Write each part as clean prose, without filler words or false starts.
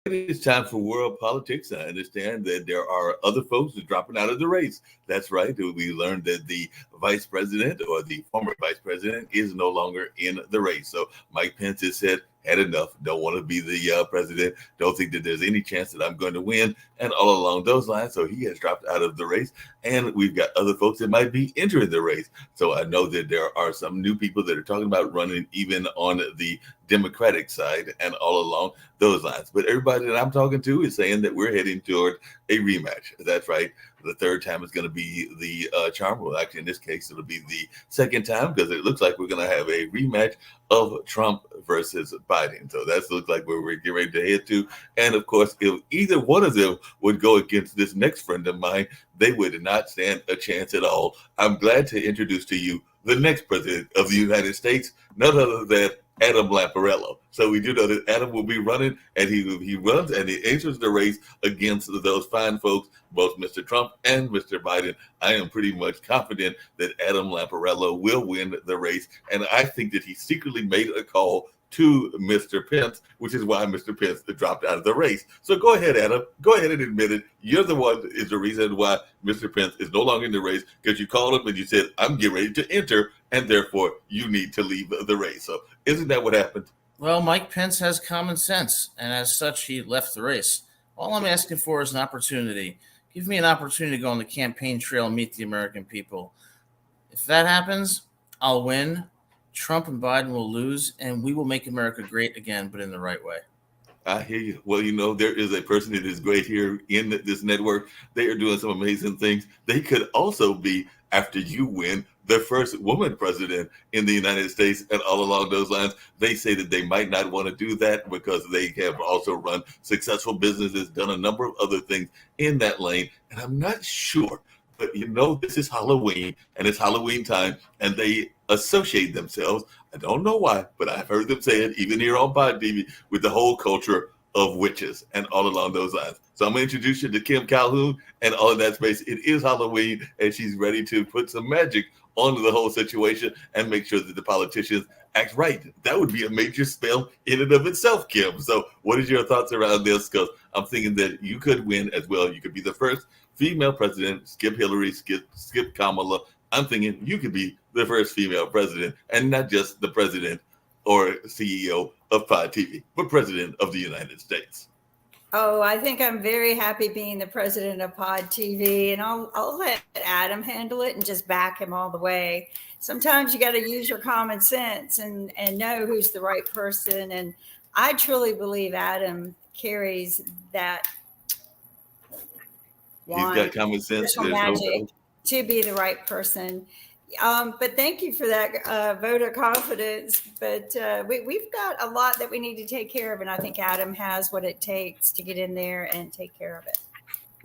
It's time for world politics. I understand that there are other folks who are dropping out of the race. That's right. We learned that the vice president or the former vice president is no longer in the race. So Mike Pence has said, had enough. Don't want to be the president. Don't think that there's any chance that I'm going to win. And all along those lines. So he has dropped out of the race. And we've got other folks that might be entering the race. So I know that there are some new people that are talking about running even on the Democratic side and all along those lines. But everybody that I'm talking to is saying that we're heading toward a rematch. That's right. The third time is going to be the charm. Well, actually, in this case, it'll be the second time because it looks like we're going to have a rematch of Trump versus Biden. So that looks like where we're getting ready to head to. And of course, if either one of them would go against this next friend of mine, they would not stand a chance at all. I'm glad to introduce to you the next president of the United States, none other than Adam Lamparello. So we do know that Adam will be running, and he runs and he enters the race against those fine folks, both Mr. Trump and Mr. Biden. I am pretty much confident that Adam Lamparello will win the race, and I think that he secretly made a call to Mr. Pence, which is why Mr. Pence dropped out of the race. So go ahead, Adam. Go ahead and admit it. You're the one is the reason why Mr. Pence is no longer in the race because you called him and you said, I'm getting ready to enter, and therefore you need to leave the race. So isn't that what happened? Well, Mike Pence has common sense, and as such, he left the race. All I'm asking for is an opportunity. Give me an opportunity to go on the campaign trail and meet the American people. If that happens, I'll win. Trump and Biden will lose, and we will make America great again, but in the right way. I hear you. Well, there is a person that is great here in this network. They are doing some amazing things. They could also be, after you win, the first woman president in the United States. And all along those lines, they say that they might not want to do that because they have also run successful businesses, done a number of other things in that lane. And I'm not sure, but this is Halloween and it's Halloween time, and they associate themselves, I don't know why, but I've heard them say it even here on Pod TV, with the whole culture of witches and all along those lines. So I'm going to introduce you to Kim Calhoun and all in that space. It is Halloween, and she's ready to put some magic onto the whole situation and make sure that the politicians act right. That would be a major spell in and of itself, Kim. So what is your thoughts around this? Because I'm thinking that you could win as well. You could be the first female president, skip Hillary, skip Kamala. I'm thinking you could be the first female president, and not just the president or CEO of Pod TV, but president of the United States. Oh, I think I'm very happy being the president of Pod TV, and I'll let Adam handle it and just back him all the way. Sometimes you got to use your common sense and know who's the right person. And I truly believe Adam carries that wand. He's got common sense. Magic to be the right person. But thank you for that vote of confidence. But we've got a lot that we need to take care of. And I think Adam has what it takes to get in there and take care of it.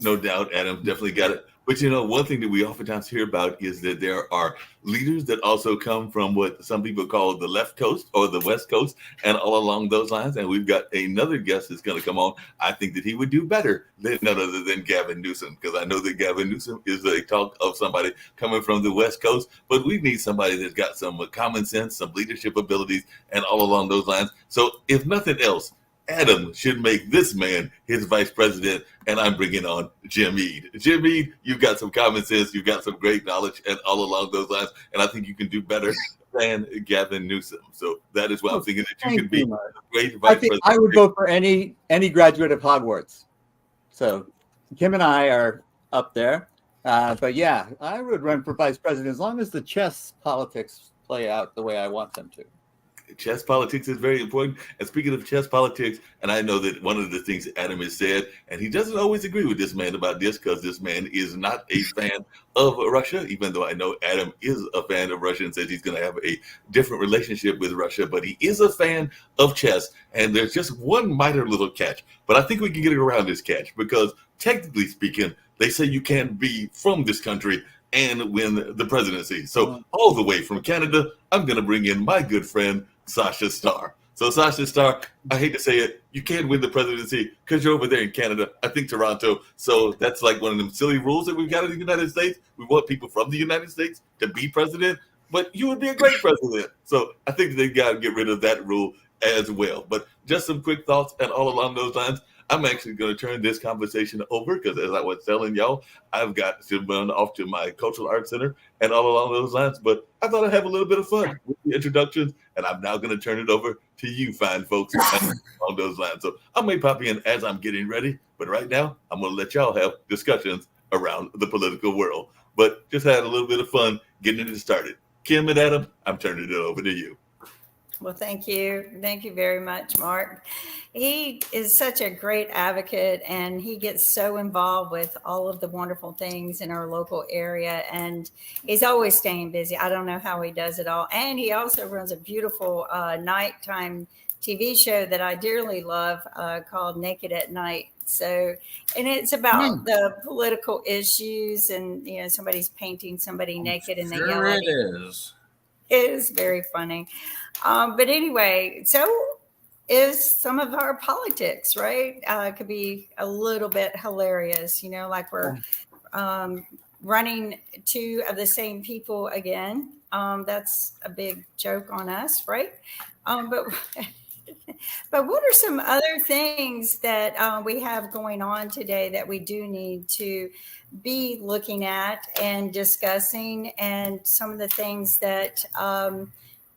No doubt, Adam definitely got it. But one thing that we oftentimes hear about is that there are leaders that also come from what some people call the left coast or the west coast and all along those lines. And we've got another guest that's going to come on. I think that he would do better than none other than Gavin Newsom, because I know that Gavin Newsom is a talk of somebody coming from the west coast, but we need somebody that's got some common sense, some leadership abilities and all along those lines. So if nothing else, Adam should make this man his vice president, and I'm bringing on Jim Eade. Jim Eade, you've got some common sense, you've got some great knowledge, and all along those lines, and I think you can do better than Gavin Newsom. So that is why I'm thinking that you can be a great vice president. I would vote for any graduate of Hogwarts. So Kim and I are up there. But yeah, I would run for vice president as long as the chess politics play out the way I want them to. Chess politics is very important. And speaking of chess politics, and I know that one of the things Adam has said, and he doesn't always agree with this man about this because this man is not a fan of Russia, even though I know Adam is a fan of Russia and says he's going to have a different relationship with Russia, but he is a fan of chess. And there's just one minor little catch, but I think we can get around this catch because technically speaking, they say you can't be from this country and win the presidency. So all the way from Canada, I'm going to bring in my good friend, Sasha Starr. So Sasha Starr, I hate to say it, you can't win the presidency because you're over there in Canada, I think Toronto. So that's like one of them silly rules that we've got in the United States. We want people from the United States to be president, but you would be a great president. So I think they got to get rid of that rule as well. But just some quick thoughts and all along those lines. I'm actually going to turn this conversation over because, as I was telling y'all, I've got to run off to my cultural arts center and all along those lines. But I thought I'd have a little bit of fun with the introductions, and I'm now going to turn it over to you, fine folks, along those lines. So I may pop in as I'm getting ready, but right now I'm going to let y'all have discussions around the political world. But just had a little bit of fun getting it started. Kim and Adam, I'm turning it over to you. Well, thank you. Thank you very much, Mark. He is such a great advocate, and he gets so involved with all of the wonderful things in our local area, and he's always staying busy. I don't know how he does it all. And he also runs a beautiful nighttime TV show that I dearly love called Naked at Night. So, and it's about the political issues, and somebody's painting somebody naked and they yell at it is. It is very funny. But anyway, so is some of our politics, right? Could be a little bit hilarious, like we're running two of the same people again. That's a big joke on us, right? But what are some other things that we have going on today that we do need to be looking at and discussing, and some of the things that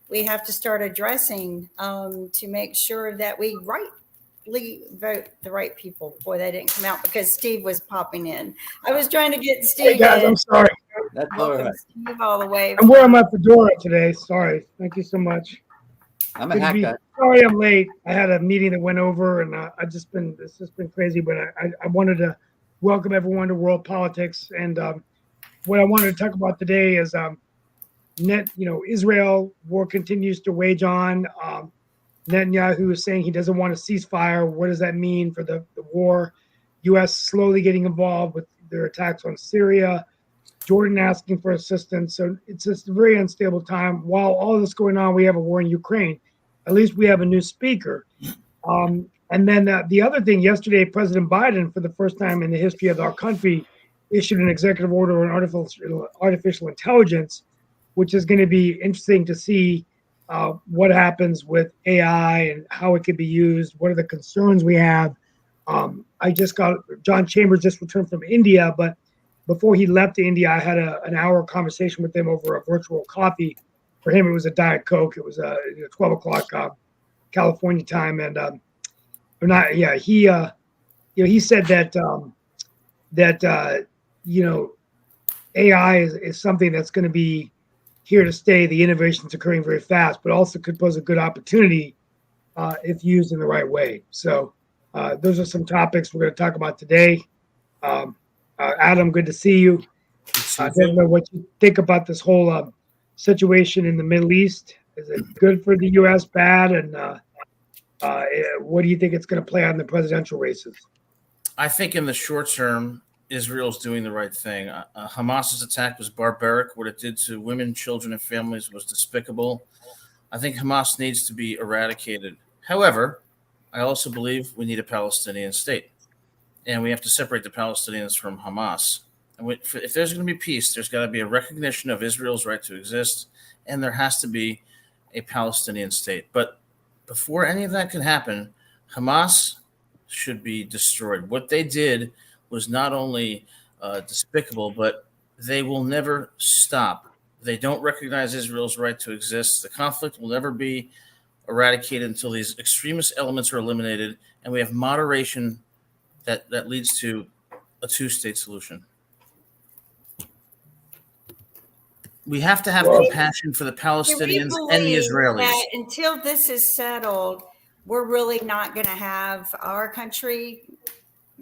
we have to start addressing to make sure that we rightly vote the right people? Boy, that didn't come out because Steve was popping in. I was trying to get Steve. Hey guys, I'm sorry. That's all Welcome, right. Steve, all the way. I'm wearing my fedora today. Sorry. Thank you so much. I'm a hack guy. Sorry I'm late. I had a meeting that went over, and it's just been crazy. But I wanted to welcome everyone to World Politics. And what I wanted to talk about today is Israel war continues to wage on. Netanyahu is saying he doesn't want a ceasefire. What does that mean for the war? U.S. slowly getting involved with their attacks on Syria. Jordan asking for assistance. So it's just a very unstable time. While all this going on, we have a war in Ukraine. At least we have a new speaker. And then the other thing, yesterday, President Biden, for the first time in the history of our country, issued an executive order on artificial intelligence, which is going to be interesting to see what happens with AI and how it can be used. What are the concerns we have? John Chambers just returned from India, but before he left to India, I had an hour conversation with him over a virtual coffee. For him, it was a Diet Coke. It was 12 o'clock California time, and he said that AI is something that's going to be here to stay. The innovation's occurring very fast, but also could pose a good opportunity if used in the right way. So those are some topics we're going to talk about today. Adam, good to see you. I don't know what you think about this whole situation in the Middle East. Is it good for the U.S., bad? And what do you think it's going to play out in the presidential races? I think in the short term, Israel's doing the right thing. Hamas's attack was barbaric. What it did to women, children, and families was despicable. I think Hamas needs to be eradicated. However, I also believe we need a Palestinian state. And we have to separate the Palestinians from Hamas. And if there's going to be peace, there's got to be a recognition of Israel's right to exist, and there has to be a Palestinian state. But before any of that can happen, Hamas should be destroyed. What they did was not only despicable, but they will never stop. They don't recognize Israel's right to exist. The conflict will never be eradicated until these extremist elements are eliminated, and we have moderation that leads to a two-state solution. We have to have compassion for the Palestinians and the Israelis. That until this is settled, we're really not going to have our country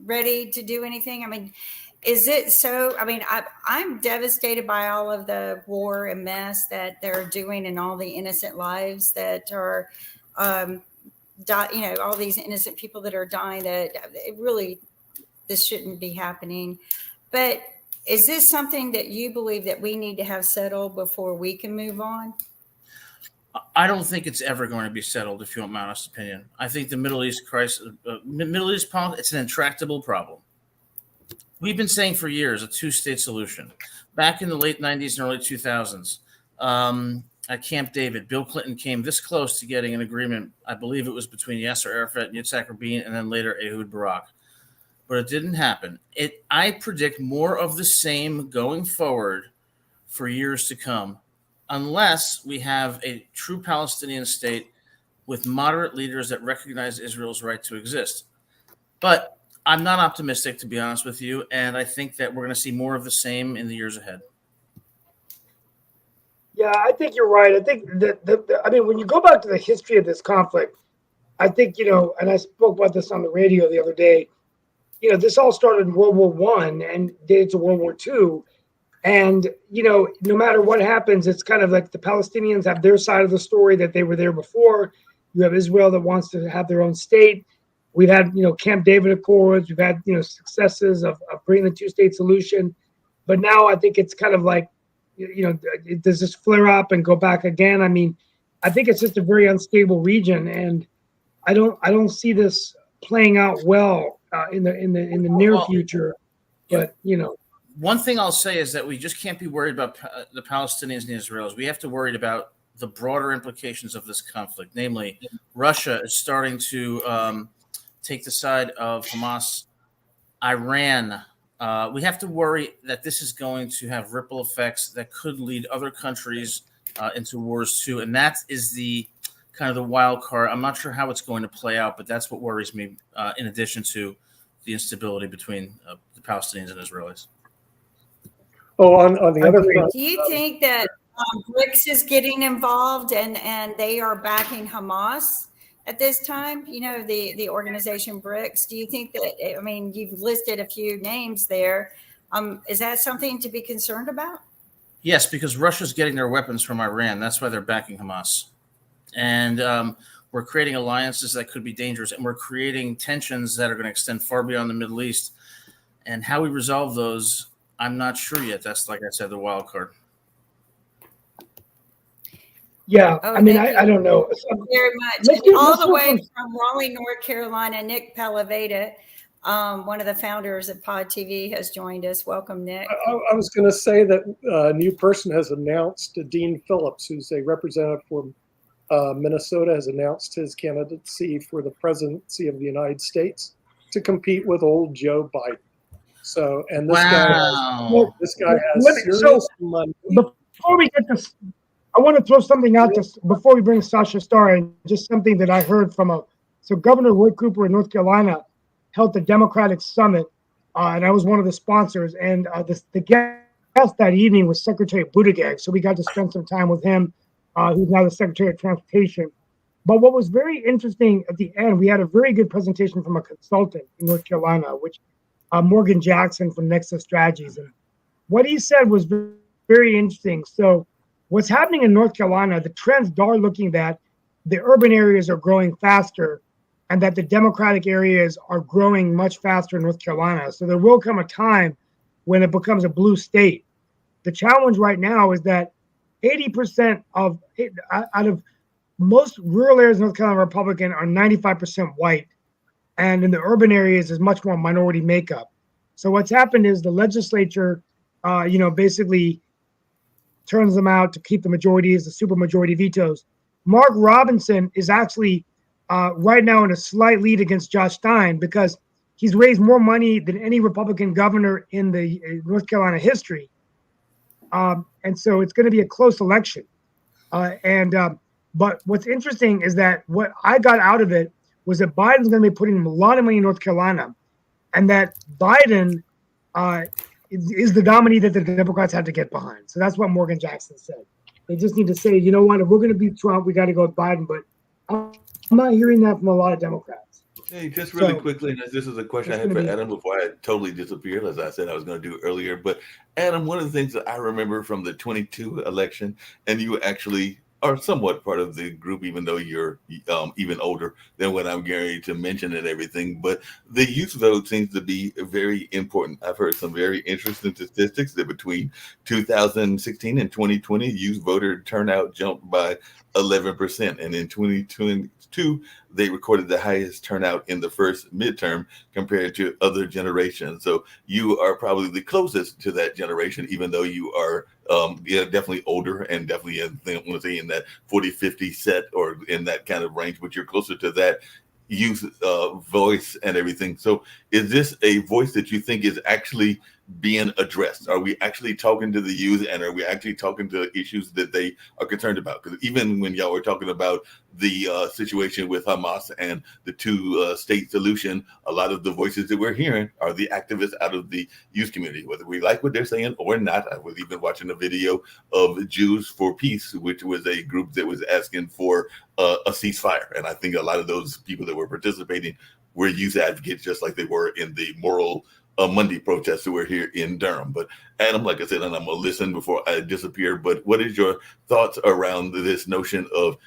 ready to do anything. I mean, is it so? I mean, I'm devastated by all of the war and mess that they're doing, and all the innocent lives that are all these innocent people that are dying, that it really, this shouldn't be happening. But is this something that you believe that we need to have settled before we can move on? I don't think it's ever going to be settled, if you want my honest opinion. I think the Middle East crisis, Middle East problem, it's an intractable problem. We've been saying for years a two-state solution. Back in the late 90s and early 2000s, I at Camp David, Bill Clinton came this close to getting an agreement. I believe it was between Yasser Arafat and Yitzhak Rabin, and then later Ehud Barak. But it didn't happen. I predict more of the same going forward for years to come, unless we have a true Palestinian state with moderate leaders that recognize Israel's right to exist. But I'm not optimistic, to be honest with you, and I think that we're going to see more of the same in the years ahead. Yeah, I think you're right. I think that I mean, when you go back to the history of this conflict, I think, and I spoke about this on the radio the other day, this all started in World War I and dated to World War II. And, no matter what happens, it's kind of like the Palestinians have their side of the story that they were there before. You have Israel that wants to have their own state. We've had, Camp David Accords. We've had, successes of bringing the two-state solution. But now I think it's kind of like, does this flare up and go back again? I mean, I think it's just a very unstable region, and I don't see this playing out well in the near future. But one thing I'll say is that we just can't be worried about the Palestinians and the Israelis. We have to worry about the broader implications of this conflict. Namely, Russia is starting to take the side of Hamas. Iran. We have to worry that this is going to have ripple effects that could lead other countries into wars too. And that is the kind of the wild card. I'm not sure how it's going to play out, but that's what worries me, in addition to the instability between the Palestinians and Israelis. Oh, on the other front. Do you think that BRICS is getting involved and they are backing Hamas at this time? The organization BRICS. Do you think that, I mean, you've listed a few names there. Is that something to be concerned about? Yes, because Russia's getting their weapons from Iran. That's why they're backing Hamas. And we're creating alliances that could be dangerous, and we're creating tensions that are going to extend far beyond the Middle East. And how we resolve those, I'm not sure yet. That's, like I said, the wild card. Yeah, I mean, I don't know. Very much. And all the way from Raleigh, North Carolina, Nick Palaveda, one of the founders of Pod TV, has joined us. Welcome, Nick. I was going to say that a new person has announced, Dean Phillips, who's a representative from Minnesota, has announced his candidacy for the presidency of the United States to compete with old Joe Biden. So, and this guy has serious money. Before we get this, I want to throw something out just before we bring Sasha Starr in, just something that I heard from Governor Roy Cooper in North Carolina held the Democratic Summit, and I was one of the sponsors, and the guest that evening was Secretary Buttigieg, so we got to spend some time with him, who's now the Secretary of Transportation. But what was very interesting at the end, we had a very good presentation from a consultant in North Carolina, which Morgan Jackson from Nexus Strategies, and what he said was very interesting. So what's happening in North Carolina, the trends are looking that the urban areas are growing faster and that the Democratic areas are growing much faster in North Carolina. So there will come a time when it becomes a blue state. The challenge right now is that 80% out of most rural areas in North Carolina Republican are 95% white. And in the urban areas is much more minority makeup. So what's happened is the legislature, basically turns them out to keep the majorities, the supermajority vetoes. Mark Robinson is actually right now in a slight lead against Josh Stein because he's raised more money than any Republican governor in the North Carolina history. And so it's going to be a close election. But what's interesting is that what I got out of it was that Biden's going to be putting a lot of money in North Carolina, and that Biden is the nominee that the Democrats had to get behind. So that's what Morgan Jackson said. They just need to say, you know what, if we're going to beat Trump, we got to go with Biden. But I'm not hearing that from a lot of Democrats. Hey, just really quickly, and this is a question I had for Adam before I totally disappeared, as I said I was going to do earlier. But Adam, one of the things that I remember from the 22 election, and you actually are somewhat part of the group, even though you're even older than what I'm getting to mention and everything. But the youth vote seems to be very important. I've heard some very interesting statistics that between 2016 and 2020, youth voter turnout jumped by 11%. And in 2022, they recorded the highest turnout in the first midterm compared to other generations. So you are probably the closest to that generation, even though you are definitely older and definitely in that 40-50 set or in that kind of range, but you're closer to that youth voice and everything. So is this a voice that you think is actually being addressed? Are we actually talking to the youth, and are we actually talking to issues that they are concerned about? Because even when y'all were talking about the situation with Hamas and the two-state solution, a lot of the voices that we're hearing are the activists out of the youth community, whether we like what they're saying or not. I was even watching a video of Jews for Peace, which was a group that was asking for a ceasefire. And I think a lot of those people that were participating were youth advocates, just like they were in the Moral Monday protests that were here in Durham. But Adam, like I said, and I'm gonna listen before I disappear, but what is your thoughts around this notion of,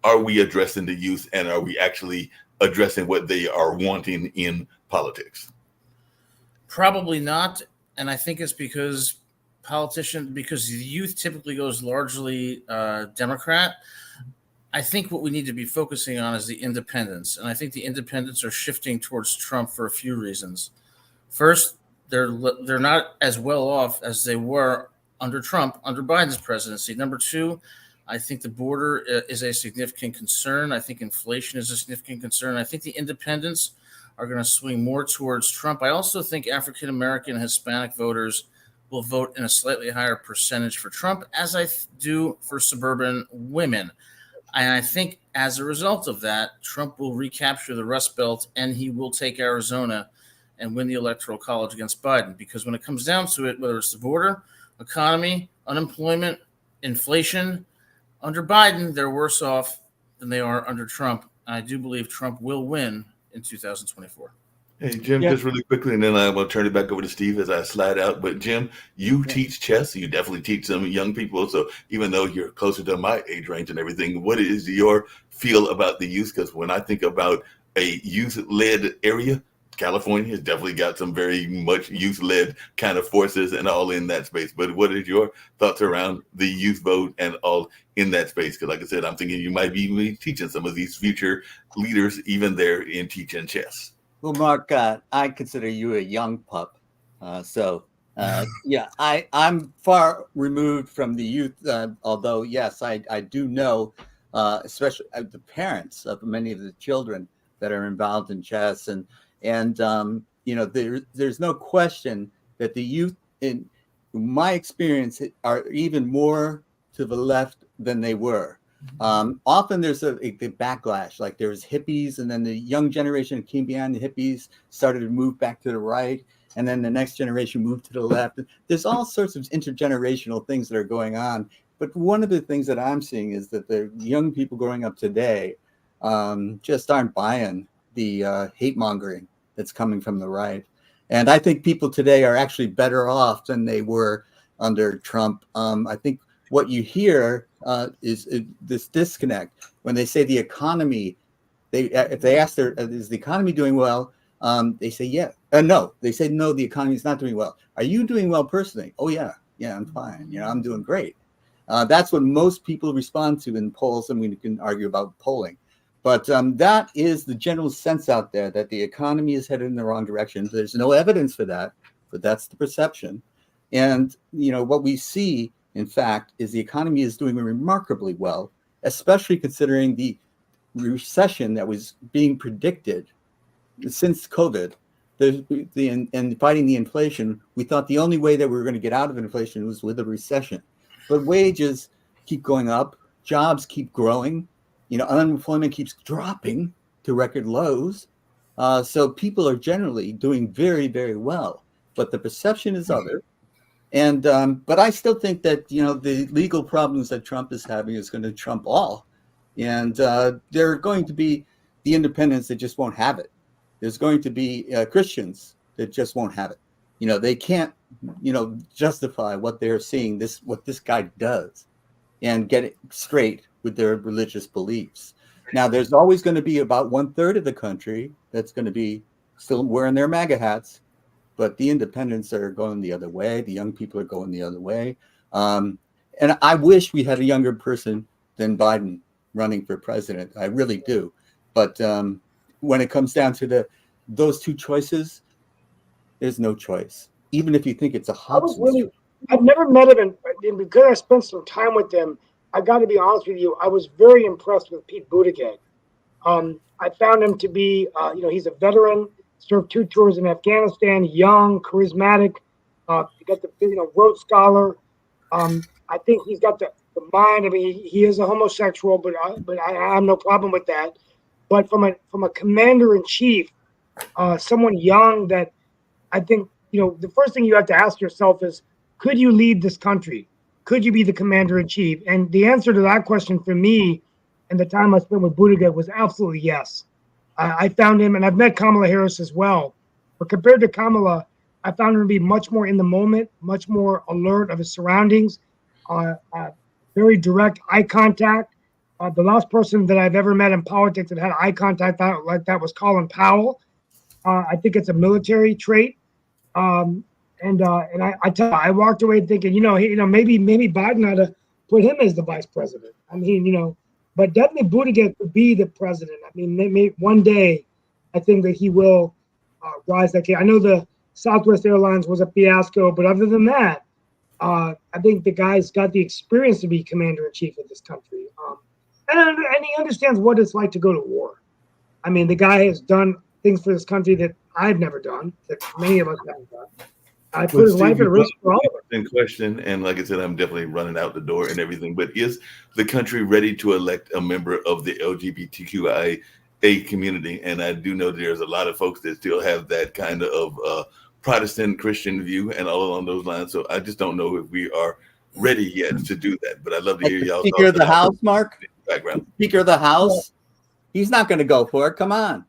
are we addressing the youth, and are we actually addressing what they are wanting in politics? Probably not. And I think it's because the youth typically goes largely Democrat. I think what we need to be focusing on is the independents. And I think the independents are shifting towards Trump for a few reasons. First, they're not as well off as they were under Trump, under Biden's presidency. Number two, I think the border is a significant concern. I think inflation is a significant concern. I think the independents are going to swing more towards Trump. I also think African American and Hispanic voters will vote in a slightly higher percentage for Trump, as I do for suburban women. And I think as a result of that, Trump will recapture the Rust Belt, and he will take Arizona and win the Electoral College against Biden. Because when it comes down to it, whether it's the border, economy, unemployment, inflation, under Biden, they're worse off than they are under Trump. I do believe Trump will win in 2024. Hey, Jim, just really quickly, and then I will turn it back over to Steve as I slide out. But Jim, you teach chess. You definitely teach some young people. So even though you're closer to my age range and everything, what is your feel about the youth? Because when I think about a youth-led area, California has definitely got some very much youth-led kind of forces and all in that space. But what is your thoughts around the youth vote and all in that space? Because like I said, I'm thinking you might be teaching some of these future leaders even there in teaching chess. Well, Mark, I consider you a young pup. Yeah, I'm far removed from the youth, although, yes, I do know, especially the parents of many of the children that are involved in chess. And there's no question that the youth, in my experience, are even more to the left than they were. Often there's a backlash, like there was hippies, and then the young generation came behind the hippies, started to move back to the right, and then the next generation moved to the left. There's all sorts of intergenerational things that are going on. But one of the things that I'm seeing is that the young people growing up today just aren't buying the hate mongering that's coming from the right. And I think people today are actually better off than they were under Trump. I think what you hear is this disconnect when they say the economy. If they ask, is the economy doing well? They say yeah. No, they say no. The economy is not doing well. Are you doing well personally? Oh yeah, I'm fine. I'm doing great. That's what most people respond to in polls, and we can argue about polling. But that is the general sense out there that the economy is headed in the wrong direction. There's no evidence for that, but that's the perception. And what we see, in fact, is the economy is doing remarkably well, especially considering the recession that was being predicted since COVID. And fighting the inflation, we thought the only way that we were going to get out of inflation was with a recession. But wages keep going up, jobs keep growing, unemployment keeps dropping to record lows. So people are generally doing very, very well, but the perception is other. And but I still think that the legal problems that Trump is having is going to trump all, and there are going to be the independents that just won't have it. There's going to be Christians that just won't have it. They can't justify what they're seeing, what this guy does, and get it straight with their religious beliefs. Now, there's always going to be about 1/3 of the country that's going to be still wearing their MAGA hats. But the independents are going the other way. The young people are going the other way. And I wish we had a younger person than Biden running for president. I really do. But when it comes down to those two choices, there's no choice. Even if you think it's a Hobson's. I've never met him, and because I spent some time with him, I got to be honest with you, I was very impressed with Pete Buttigieg. I found him to be, he's a veteran, served 2 tours in Afghanistan, young, charismatic, he got the, Rhodes Scholar. I think he's got the mind. I mean, he is a homosexual, but I have no problem with that. But from a commander in chief, someone young that I think, the first thing you have to ask yourself is, could you lead this country? Could you be the commander in chief? And the answer to that question for me and the time I spent with Buttigieg was absolutely yes. I found him, and I've met Kamala Harris as well. But compared to Kamala, I found him to be much more in the moment, much more alert of his surroundings, very direct eye contact. The last person that I've ever met in politics that had eye contact like that was Colin Powell. I think it's a military trait. I walked away thinking, maybe Biden ought to put him as the vice president. I mean, but definitely Buttigieg could be the president. I mean, one day, I think that he will rise that case. I know the Southwest Airlines was a fiasco, but other than that, I think the guy's got the experience to be commander in chief of this country, and he understands what it's like to go to war. I mean, the guy has done things for this country that I've never done, that many of us haven't done. I put his life at risk for all of us. In question, and like I said, I'm definitely running out the door and everything. But is the country ready to elect a member of the LGBTQIA community? And I do know there's a lot of folks that still have that kind of Protestant Christian view and all along those lines. So I just don't know if we are ready yet to do that. But I'd love to hear y'all. Speaker of the House, Mark. Background. Speaker of the House. He's not going to go for it. Come on,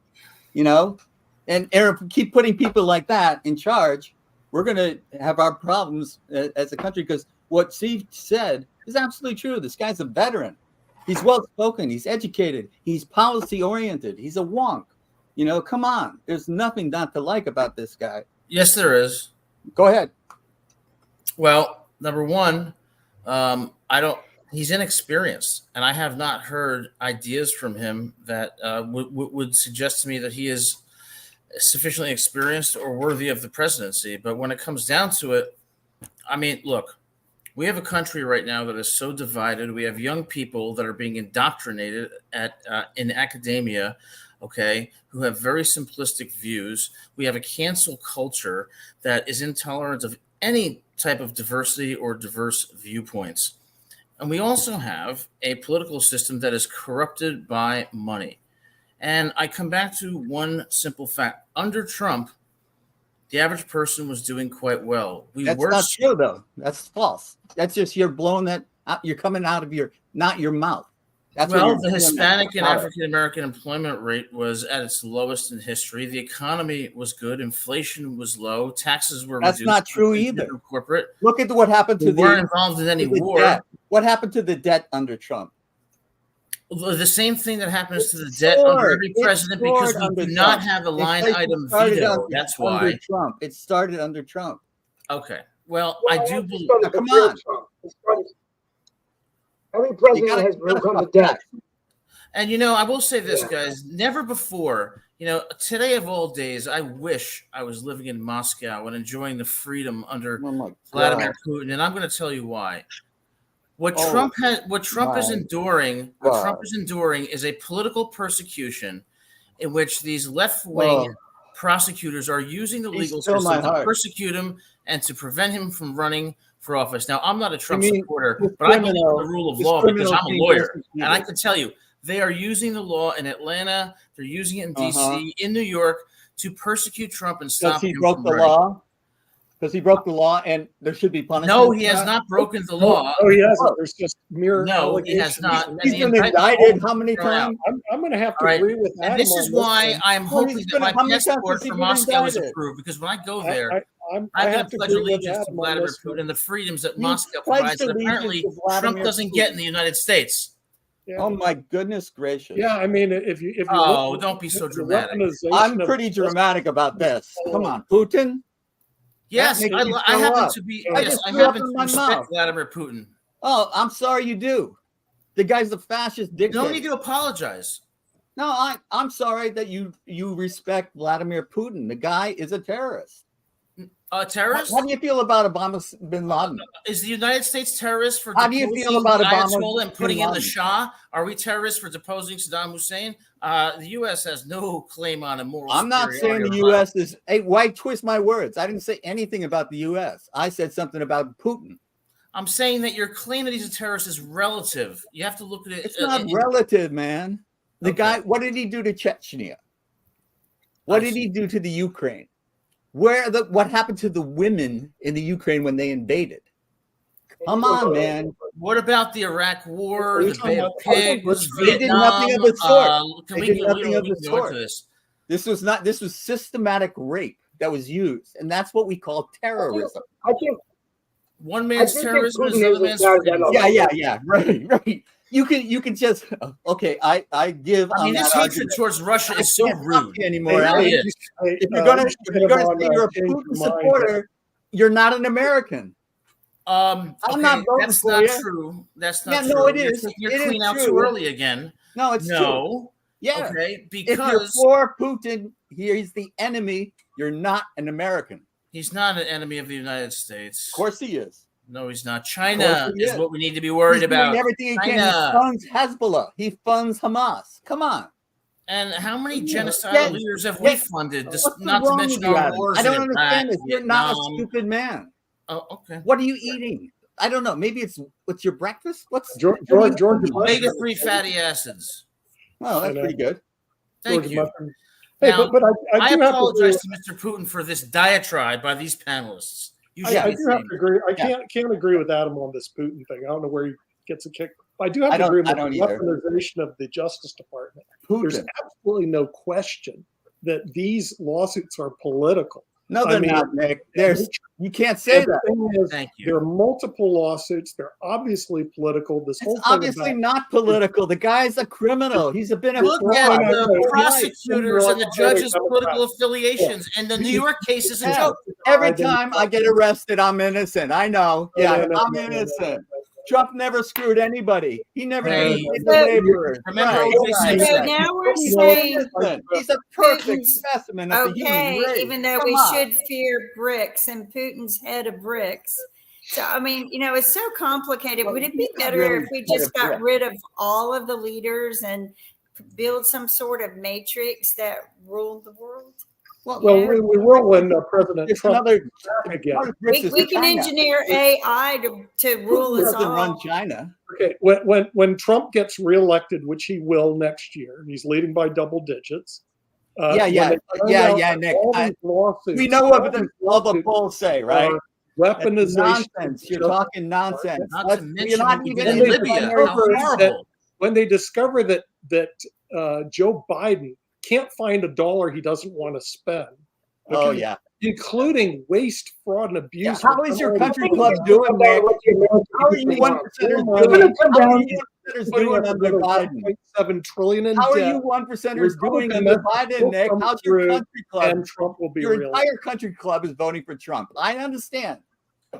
And if we keep putting people like that in charge, we're going to have our problems as a country, because what Steve said is absolutely true. This guy's a veteran. He's well-spoken. He's educated. He's policy-oriented. He's a wonk. Come on. There's nothing not to like about this guy. Yes, there is. Go ahead. Well, number one, he's inexperienced, and I have not heard ideas from him that would suggest to me that he is sufficiently experienced or worthy of the presidency. But when it comes down to it, I mean, look, we have a country right now that is so divided. We have young people that are being indoctrinated in academia, who have very simplistic views. We have a cancel culture that is intolerant of any type of diversity or diverse viewpoints. And we also have a political system that is corrupted by money. And I come back to one simple fact. Under Trump, the average person was doing quite well. That's not true, though. That's false. That's just you're blowing that out. You're coming out of not your mouth. That's the Hispanic and African American employment rate was at its lowest in history. The economy was good. Inflation was low. Taxes were reduced. That's not true either. Corporate. Look at what happened to we weren't involved in any war. Debt. What happened to the debt under Trump? The same thing that happens to the debt under every president, because we do not have a line item veto. That's why. Trump. It started under Trump. Okay. Well, I do believe. Come on. Every president has become a debt. And, I will say this, guys. Never before, today of all days, I wish I was living in Moscow and enjoying the freedom under Vladimir Putin. And I'm going to tell you why. What Trump is enduring is a political persecution in which these left-wing prosecutors are using the legal system to persecute him and to prevent him from running for office. Now, I'm not a Trump supporter, but I believe in the rule of law because I'm a lawyer. And I can tell you, they are using the law in Atlanta, they're using it in D.C., in New York, to persecute Trump and stop him from running. Because he broke the law, and there should be punishment. No, he has not broken the law. Oh, he hasn't. There's just mere he has not. He's been indicted how many times? I'm going to have to agree with that. And this is why I'm hoping that my passport for Moscow is approved, because when I go there, I'm going to pledge allegiance to Vladimir Putin and the freedoms that Moscow provides that apparently Trump doesn't get in the United States. Yeah. Oh my goodness gracious! Yeah, I mean, if you don't be so dramatic. I'm pretty dramatic about this. Come on, Putin. Yes, I happen to be. Yes, I happen to respect Vladimir Putin. Oh, I'm sorry you do. The guy's a fascist dictator. No need to apologize. No, I'm sorry that you respect Vladimir Putin. The guy is a terrorist. Terrorist? How do you feel about Obama bin Laden? Is the United States terrorist for How do you deposing feel about the Obama Ayatollah and putting bin in the Laden? Shah? Are we terrorists for deposing Saddam Hussein? The U.S. has no claim on a moral. I'm not saying the U.S. is. Hey, why twist my words? I didn't say anything about the U.S. I said something about Putin. I'm saying that your claim that he's a terrorist is relative. You have to look at it. It's not relative, man. The guy. What did he do to Chechnya? What did he do to the Ukraine? What happened to the women in the Ukraine when they invaded? Come on, man. What about the Iraq War, the Bay of They Pigs, did Vietnam? nothing of the sort. Can They we did go nothing of the into sort. this? This was systematic rape that was used, and that's what we call terrorism. I think One man's think terrorism is Putin another is man's as bad as freedom. that. Yeah. Right. You can just okay. I give. I mean, on this that hatred argument. towards Russia I is so can't talk rude. to you anymore. It Alan. really is. If you're gonna say you're a Putin supporter, you're not an American. I'm not voting that's for not you. true. That's not Yeah, true. no, it is. You're It is clean out true. too early again. No, it's true. No. Yeah. Okay. If you're Because for Putin, he's the enemy. You're not an American. he's not an enemy of the United States. Of course he is. No, he's not. China he is is. what we need to be worried He's doing about. everything he can. China. He funds Hezbollah. He funds Hamas. Come on. And how many genocidal Yeah. leaders have we Yeah. funded? What's Not to wrong mention with you, our Adam? wars I don't in understand Iraq, this. You're not a Vietnam. stupid man. Oh, okay. What are you eating? I don't know. Maybe what's your breakfast? What's George Omega-3 fatty acids. Well, that's pretty good. Thank you. Hey, Now, but I I do have to apologize to Mr. Putin for this diatribe by these panelists. You should I be do have ashamed. to agree. I Yeah. can't agree with Adam on this Putin thing. I don't know where he gets a kick. I do have I to don't- agree with I the don't either. weaponization of the Justice Department. There's Putin. absolutely no question that these lawsuits are political. No, I they're mean, not, Nick. You can't say And the that. thing is, Thank you. there are multiple lawsuits. They're obviously political. This whole It's thing obviously about, not political. The guy's a criminal. He's been a Look fraud. at no, the no, prosecutors and the judges' Democrat. political affiliations. And the New York case is a Yeah. joke. Every time I get arrested, I'm innocent. I know. Yeah, I'm innocent. Trump never screwed anybody. He never Hey. paid the laborers. Remember Right, O.J. right. So Simpson. now we're He's saying, innocent. He's a perfect Putin's- specimen of the human okay, race. even though Come we on. should fear bricks and Putin's head of bricks. So, I mean, it's so complicated. Would it be He's not better really if we head just of got bricks. rid of all of the leaders and build some sort of matrix that ruled the world? Well, we will when President It's Trump another. back again. part of bricks is We can China. engineer AI to rule Putin us doesn't run all. China. Okay, when Trump gets reelected, which he will next year, he's leading by double digits. Yeah, when they find out that Nick. all these lawsuits- We know what all the lawsuits polls say, right? are That's Weaponization. nonsense. You're talking nonsense. Not Let's- to you're mention not what we even did in in the Libya. primary How debate. horrible. When they discover that Joe Biden can't find $1 he doesn't want to spend. Oh okay, yeah. including waste, fraud, and abuse. How is your country I club think doing, it's Nick? what the American How are you people one want. percenters It's doing? gonna come How are down- you one percenters Putting doing up under another Biden? $1.7 trillion in How are debt, you one percenters doing Republican under message Biden, will Nick? come How's your through, country club? and Trump will be Your real. entire country club is voting for Trump. I understand.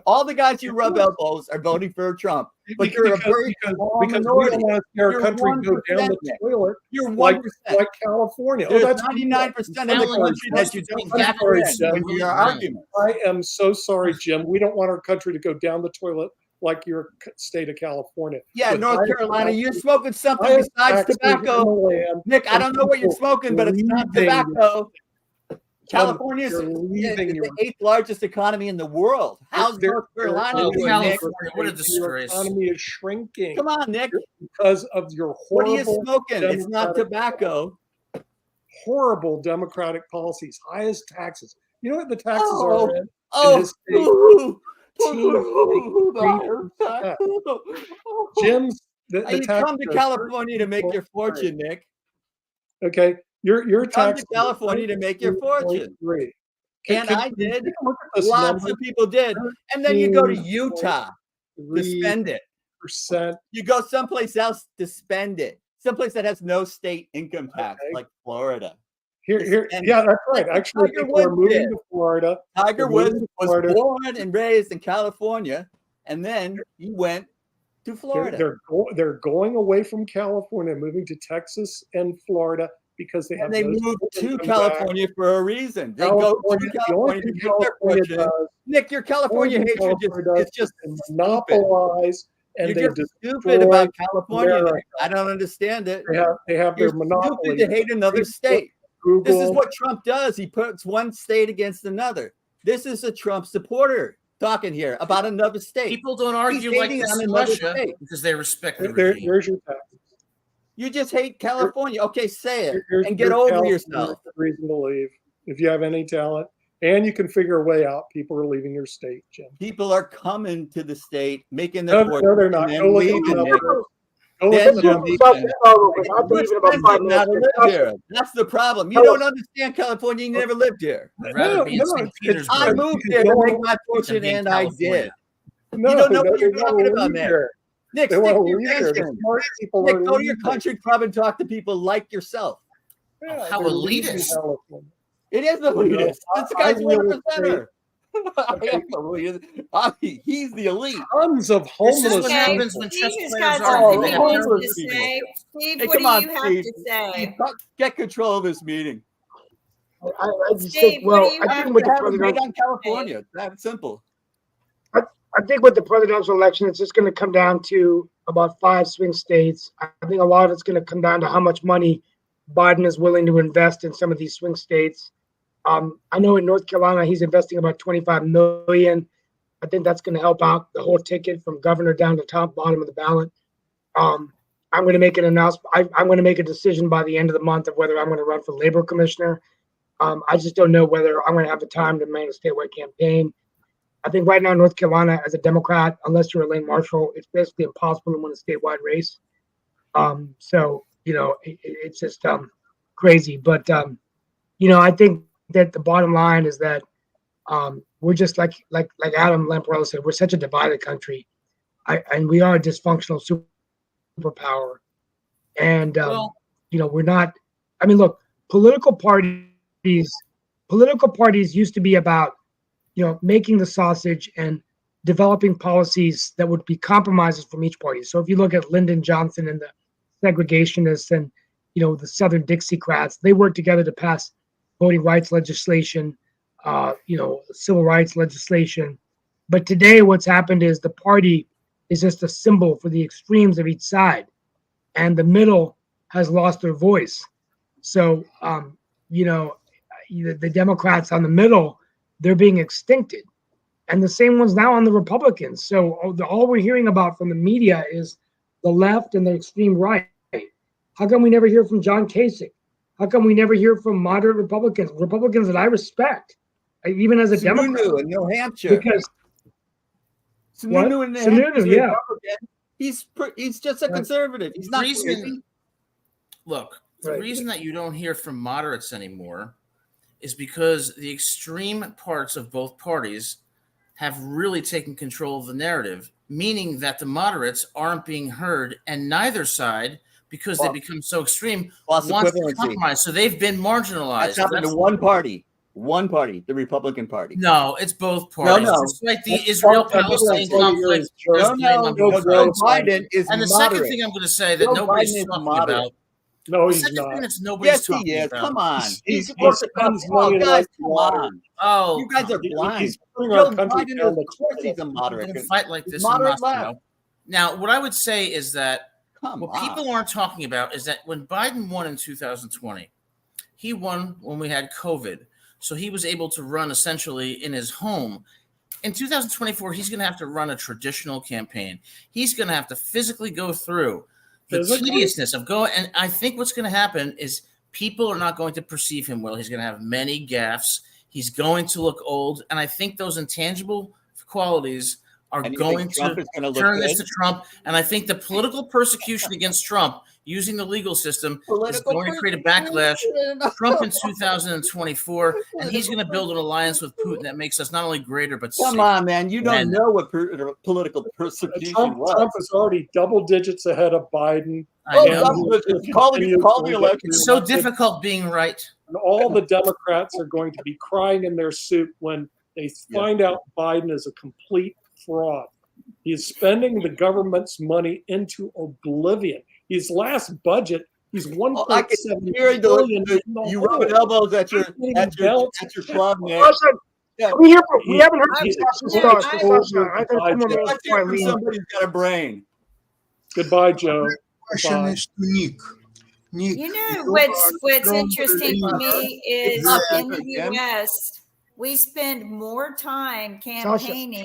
All the guys you rub elbows are voting for Trump, but you're a very small because we minority. don't want our You're country to go down 1%, the Nick. toilet You're like 1%. like California. There's that's 99% of the Fallon, country that you don't between factor in Gavin when and you're Lee arguing. I am so sorry, Jim. We don't want our country to go down the toilet like your state of California. Yeah, With North higher Carolina, taxes, you're smoking something higher besides taxes tobacco. in the land, Nick, I don't know what you're people smoking, but it's not leaving- tobacco. California is You're leaving the your- 8th largest economy in the world. How's Their- North Carolina Oh, doing, California, Nick? what a Your disgrace. economy is shrinking Come on, Nick. because of your What are you horrible, smoking? It's not democratic- tobacco. horrible democratic policies, highest taxes. You know what the taxes Oh, are in Oh, his state? ooh, Jim's the You taxes come to are California to make your fortune, Nick. Okay, your Come tax to California to make your fortune. And I did. Lots of people did. And then you go to Utah to spend it. Percent. You go someplace else to spend it. Someplace that has no state income tax, Okay. like Florida. Here, And yeah, that's right. like Actually, Tiger people are Woods moving did. to Florida. Tiger They're Woods moving to was Florida. born and raised in California, and then he went to Florida. They're going away from California, moving to Texas and Florida because they have. And they no moved to children California for a reason. They go to California to make their fortune. Nick, your California hatred is just monopolize, and You're they just destroy stupid about California. Nick. America. I don't understand it. They have You're their monopoly. stupid to hate another state. Google. This is what Trump does. He puts one state against another. This is a Trump supporter talking here about another state. People don't argue He's like hating this on in another Russia state. because they respect the There- regime. There's your tax. You just hate California. Okay, say it Here's and get your over California yourself. Reason to leave if you have any talent, and you can figure a way out. People are leaving your state, Jim. People are coming to the state, making their No, fortune, they're not. and Go then look at leaving. the Nick. numbers. Go look Then at the they're numbers. leaving. I'll be You're leaving in about 5 expensive now minutes. to live here. That's the problem. You don't understand California. You never lived here. I'd rather be in No, St. it's- Petersburg. I moved there to make my fortune, be in and I California. did. No, You don't know what they you're wanna talking about, leave Nick. there. Nick, They stick want to to your leave there. The nation. smart people Nick, are go to your leaving. country club and talk to people like yourself. Yeah, How they're leaving elitist. California. It is the elitist. This guy's I'm one really percenter. He's the elite. Tons of This is homeless what Okay, happens people. when Steve chess has players got argue. something They he have wants no to people. say. Steve, Hey, what come on, do you have Steve. to say? Get control of this meeting. I just Steve, think, what well, do you I have think with the Have a president, break on California. It's that simple. I think with the presidential election, it's just going to come down to about 5 swing states. I think a lot of it's going to come down to how much money Biden is willing to invest in some of these swing states. I know in North Carolina, he's investing about 25 million. I think that's going to help out the whole ticket from governor down to top bottom of the ballot. I'm going to make an announcement. I'm going to make a decision by the end of the month of whether I'm going to run for labor commissioner. I just don't know whether I'm going to have the time to manage a statewide campaign. I think right now in North Carolina, as a Democrat, unless you're Elaine Marshall, it's basically impossible to win a statewide race. So it's just crazy. But I think that the bottom line is that we're just like Adam Lamparello said, we're such a divided country, and we are a dysfunctional superpower. And we're not. I mean, look, political parties used to be about making the sausage and developing policies that would be compromises from each party. So if you look at Lyndon Johnson and the segregationists and the Southern Dixiecrats, they worked together to pass voting rights legislation, civil rights legislation. But today what's happened is the party is just a symbol for the extremes of each side, and the middle has lost their voice. So the Democrats on the middle, they're being extincted, and the same ones now on the Republicans. So all we're hearing about from the media is the left and the extreme right. How come we never hear from John Kasich? How come we never hear from moderate Republicans that I respect, even as a Democrat? Sununu in New Hampshire. Because Sununu in New Sununu, Hampshire, yeah. Republican. He's just a conservative. He's not Reason- crazy. Look, the Right. reason that you don't hear from moderates anymore is because the extreme parts of both parties have really taken control of the narrative, meaning that the moderates aren't being heard, and neither side, because they become so extreme, False wants to equivalency. compromise. So they've been marginalized. That's happened to one party, the Republican Party. No, it's both parties. no. It's like the That's Israel-Palestine false conflict. equivalency. There's No, blame no, on no, both Joe sides. Biden is And the moderate. second thing I'm going to say that Joe nobody's Biden is talking moderate. about. No, The he's second thing not. that's nobody's Yes, talking he is. about. Come on. He supports spends the money guys, like come water. on. Oh, You guys are blind. He's putting Joe our country Biden, down of the course, he's a don't moderate. fight like this in Moderate Moscow. left. Now, what I would say is that Come what on. people aren't talking about is that when Biden won in 2020, he won when we had COVID. So he was able to run essentially in his home. In 2024, he's going to have to run a traditional campaign. He's going to have to physically go through the Physically? tediousness of going. And I think what's going to happen is people are not going to perceive him well. He's going to have many gaffes. He's going to look old. And I think those intangible qualities are And you going think Trump to is gonna look turn good? this to Trump. And I think the political persecution against Trump using the legal system is going to create a backlash. Trump in 2024, and he's going to build an alliance with Putin that makes us not only greater but Come safer. on, man. You don't And- know what political persecution Trump was. is already double digits ahead of Biden. I know. Call the election. It's so difficult being right. And all the Democrats are going to be crying in their soup when they find out Biden is a complete fraud. He's spending the government's money into oblivion. His last budget, he's I can 1.7 hear billion. you rubbing elbows at your club, man. Sasha, Yeah. we haven't heard from He- Sasha he- start. I- So, Sasha, I think I- come on, I- man, Let's before I hear from leave. somebody who's got a brain. Goodbye, Joe. Question Goodbye. is to Nick. Nick, You know you what's are strong interesting to believer. me is Yeah. in the Yeah. U.S. we spend more time campaigning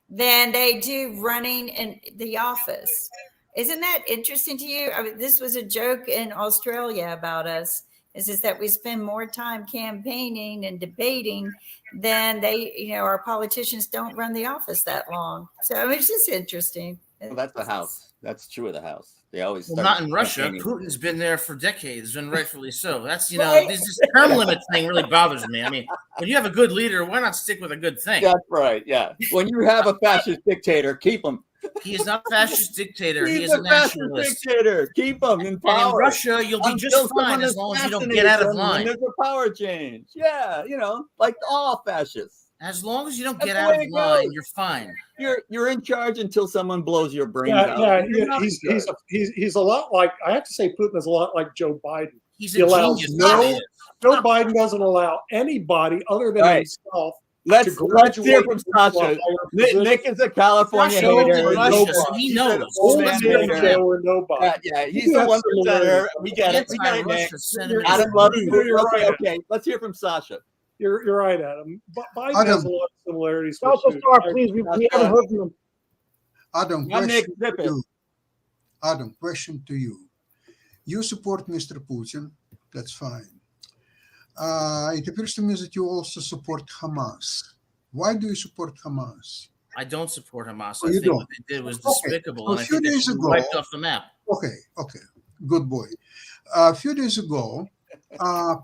than they do running in the office. Isn't that interesting to you? I mean, this was a joke in Australia about us. Is that we spend more time campaigning and debating than our politicians don't run the office that long. So I mean, it's just interesting. Well, that's the house. That's true of the house. They always Well, start not in Russia. campaigning. Putin's been there for decades, and rightfully so. That's Right. this term limit thing really bothers me. I mean, when you have a good leader, why not stick with a good thing? That's right. Yeah. When you have a fascist dictator, keep him. He is not a fascist dictator. He He's is a a fascist nationalist. dictator. Keep him in And in power. Russia, you'll be just Until fine someone as long as you don't get out of assassinates them line. when there's a power change. Yeah, like all fascists. As long as you don't That's get the out way of it line, goes. you're fine. You're in charge until someone blows your brains Yeah, out. yeah, You're not he's in charge. he's a lot like, I have to say Putin is a lot like Joe Biden. He's He a allows genius. no- He is. Joe Biden doesn't allow anybody other than Right. himself Let's to hear graduate from into a Sasha. higher Nick, position. Nick is a California Sasha hater. lived in Russia, Nobody. so he He's knows. an old Old Let's man hear man from hater. him. Joe or nobody. Yeah, he's You the have one some percenter. We get it. We got it, Nick. Anti-Russia sentiment. Adam loves You're Putin. right. Okay, let's hear from Sasha. You're right, Adam. Biden Adam. has a lot of similarities. with Sasha, Putin. start, please. We haven't heard from him. Adam, Now, Nick, question zip to it. you. Adam, question to you. You support Mr. Putin. That's fine. It appears to me that you also support Hamas. Why do you support Hamas? I don't support Hamas. Oh, I you think don't? what they did was Okay. despicable, A and I few think they days should be ago- wiped off the map. Okay, good boy. A few days ago,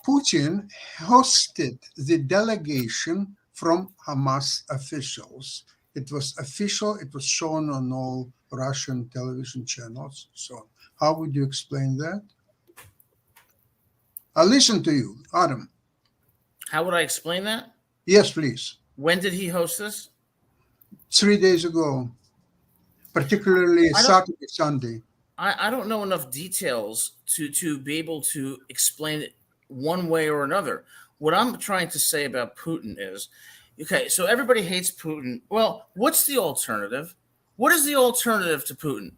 Putin hosted the delegation from Hamas officials. It was official. It was shown on all Russian television channels. So, how would you explain that? I'll listen to you, Adam. How would I explain that? Yes, please. When did he host this? 3 days ago, particularly I don't- Saturday, Sunday. I don't know enough details to be able to explain it one way or another. What I'm trying to say about Putin is, okay, so everybody hates Putin. Well, what's the alternative? What is the alternative to Putin?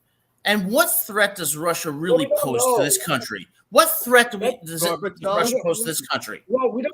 And what threat does Russia really Well, we don't pose know. to this country? What threat does Gorbachev. Russia pose to this country? Well, we don't.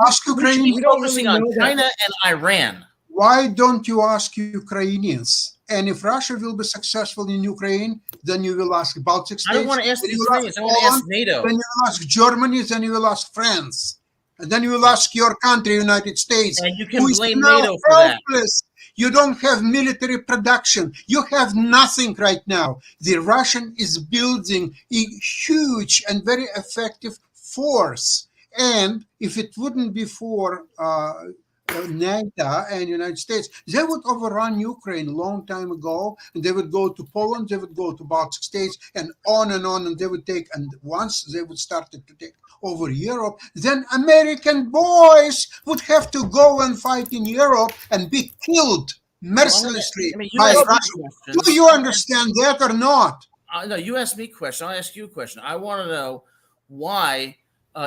Ask We should Ukraine. be We don't focusing really on know that. China and Iran. Why don't you ask Ukrainians? And if Russia will be successful in Ukraine, then you will ask Baltic states. I don't want to ask the then you will Ukrainians. I want to ask Poland, NATO. Then you will ask Germany. Then you will ask France. And then you will ask your country, United States. And you can who is blame now NATO for that. helpless. You don't have military production. You have nothing right now. The Russian is building a huge and very effective force. And if it wouldn't be for NATO and United States, they would overrun Ukraine a long time ago, and they would go to Poland, they would go to Baltic states, and on, and they would take, and once they would start to take over Europe, then American boys would have to go and fight in Europe and be killed mercilessly I mean, you by asked me Russia. questions. Do you understand that or not? No, you asked me a question. I'll ask you a question. I want to know why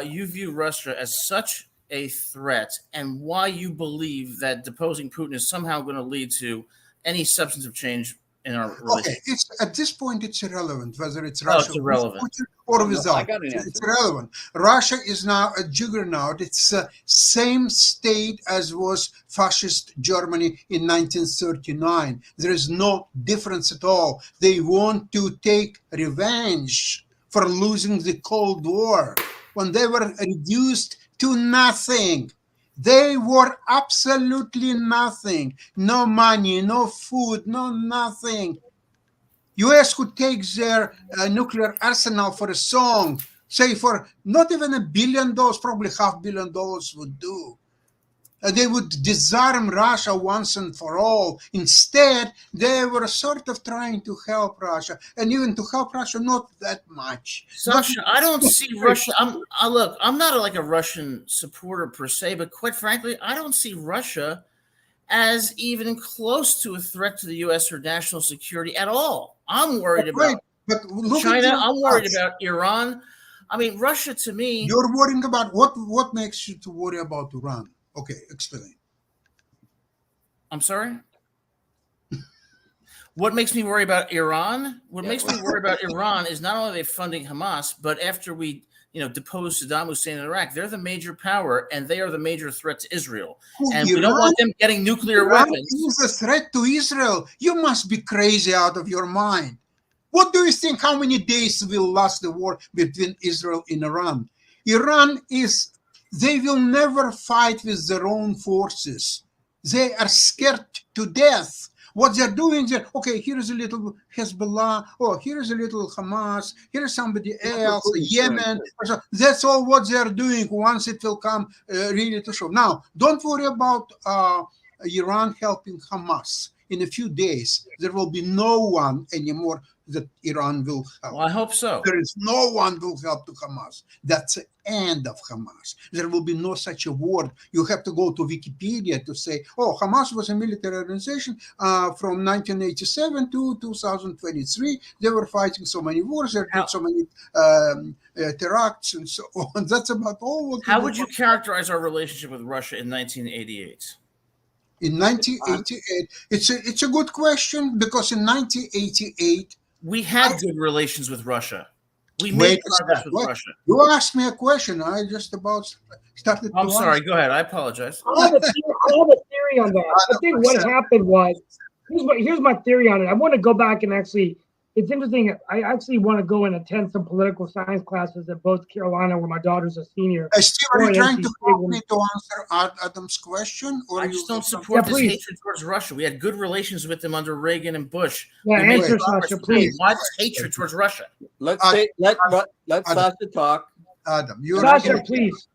you view Russia as such a threat and why you believe that deposing Putin is somehow going to lead to any substantive change in our relationship. Okay, it's at this point it's irrelevant whether it's Oh, Russia it's irrelevant. with Putin or I without. got an It's answer. irrelevant. Russia is now a juggernaut. It's the same state as was fascist Germany in 1939. There is no difference at all. They want to take revenge for losing the Cold War when they were reduced to nothing. They were absolutely nothing. No money, no food, no nothing. US could take their nuclear arsenal for a song, say for not even $1 billion, probably $500 million would do. They would disarm Russia once and for all. Instead, they were sort of trying to help Russia, and even to help Russia, not that much. Sasha, I don't see Russia. I'm not like a Russian supporter per se, but quite frankly, I don't see Russia as even close to a threat to the U.S. or national security at all. I'm worried Right, about but look China. at I'm worried about Iran. I mean, Russia to me. You're worrying about what makes you to worry about Iran? Okay, explain. I'm sorry? What makes me worry about Iran? What makes me worry about Iran is not only are they funding Hamas, but after we, depose Saddam Hussein in Iraq, they're the major power and they are the major threat to Israel. And we don't want them getting nuclear weapons. Is a threat to Israel. You must be crazy out of your mind. What do you think? How many days will last the war between Israel and Iran? They will never fight with their own forces. They are scared to death. What they're doing, okay, here's a little Hezbollah, here's a little Hamas, here's somebody else, Yemen. That's all what they're doing once it will come really to show. Now, don't worry about Iran helping Hamas. In a few days, there will be no one anymore that Iran will help. Well, I hope so. There is no one who will help to Hamas. That's the end of Hamas. There will be no such a word. You have to go to Wikipedia to say, Hamas was a military organization from 1987 to 2023. They were fighting so many wars. They did so many terrorists and so on. That's about all. How would you characterize our relationship with Russia in 1988? In 1988, it's a good question because in 1988 we had good relations with Russia. We made progress with Russia. You asked me a question. I just about started. I'm sorry. Go ahead. I apologize. I have a theory on that. I think what happened was here's my theory on it. I want to go back and actually. It's interesting. I actually want to go and attend some political science classes at both Carolina, where my daughter's a senior. Steve, are you trying to help me to answer Adam's question? Or I just don't support this hatred towards Russia. We had good relations with them under Reagan and Bush. Yeah, answer, Sasha, please. Why this hatred towards Russia? Let Sasha talk. Adam, Sasha, please.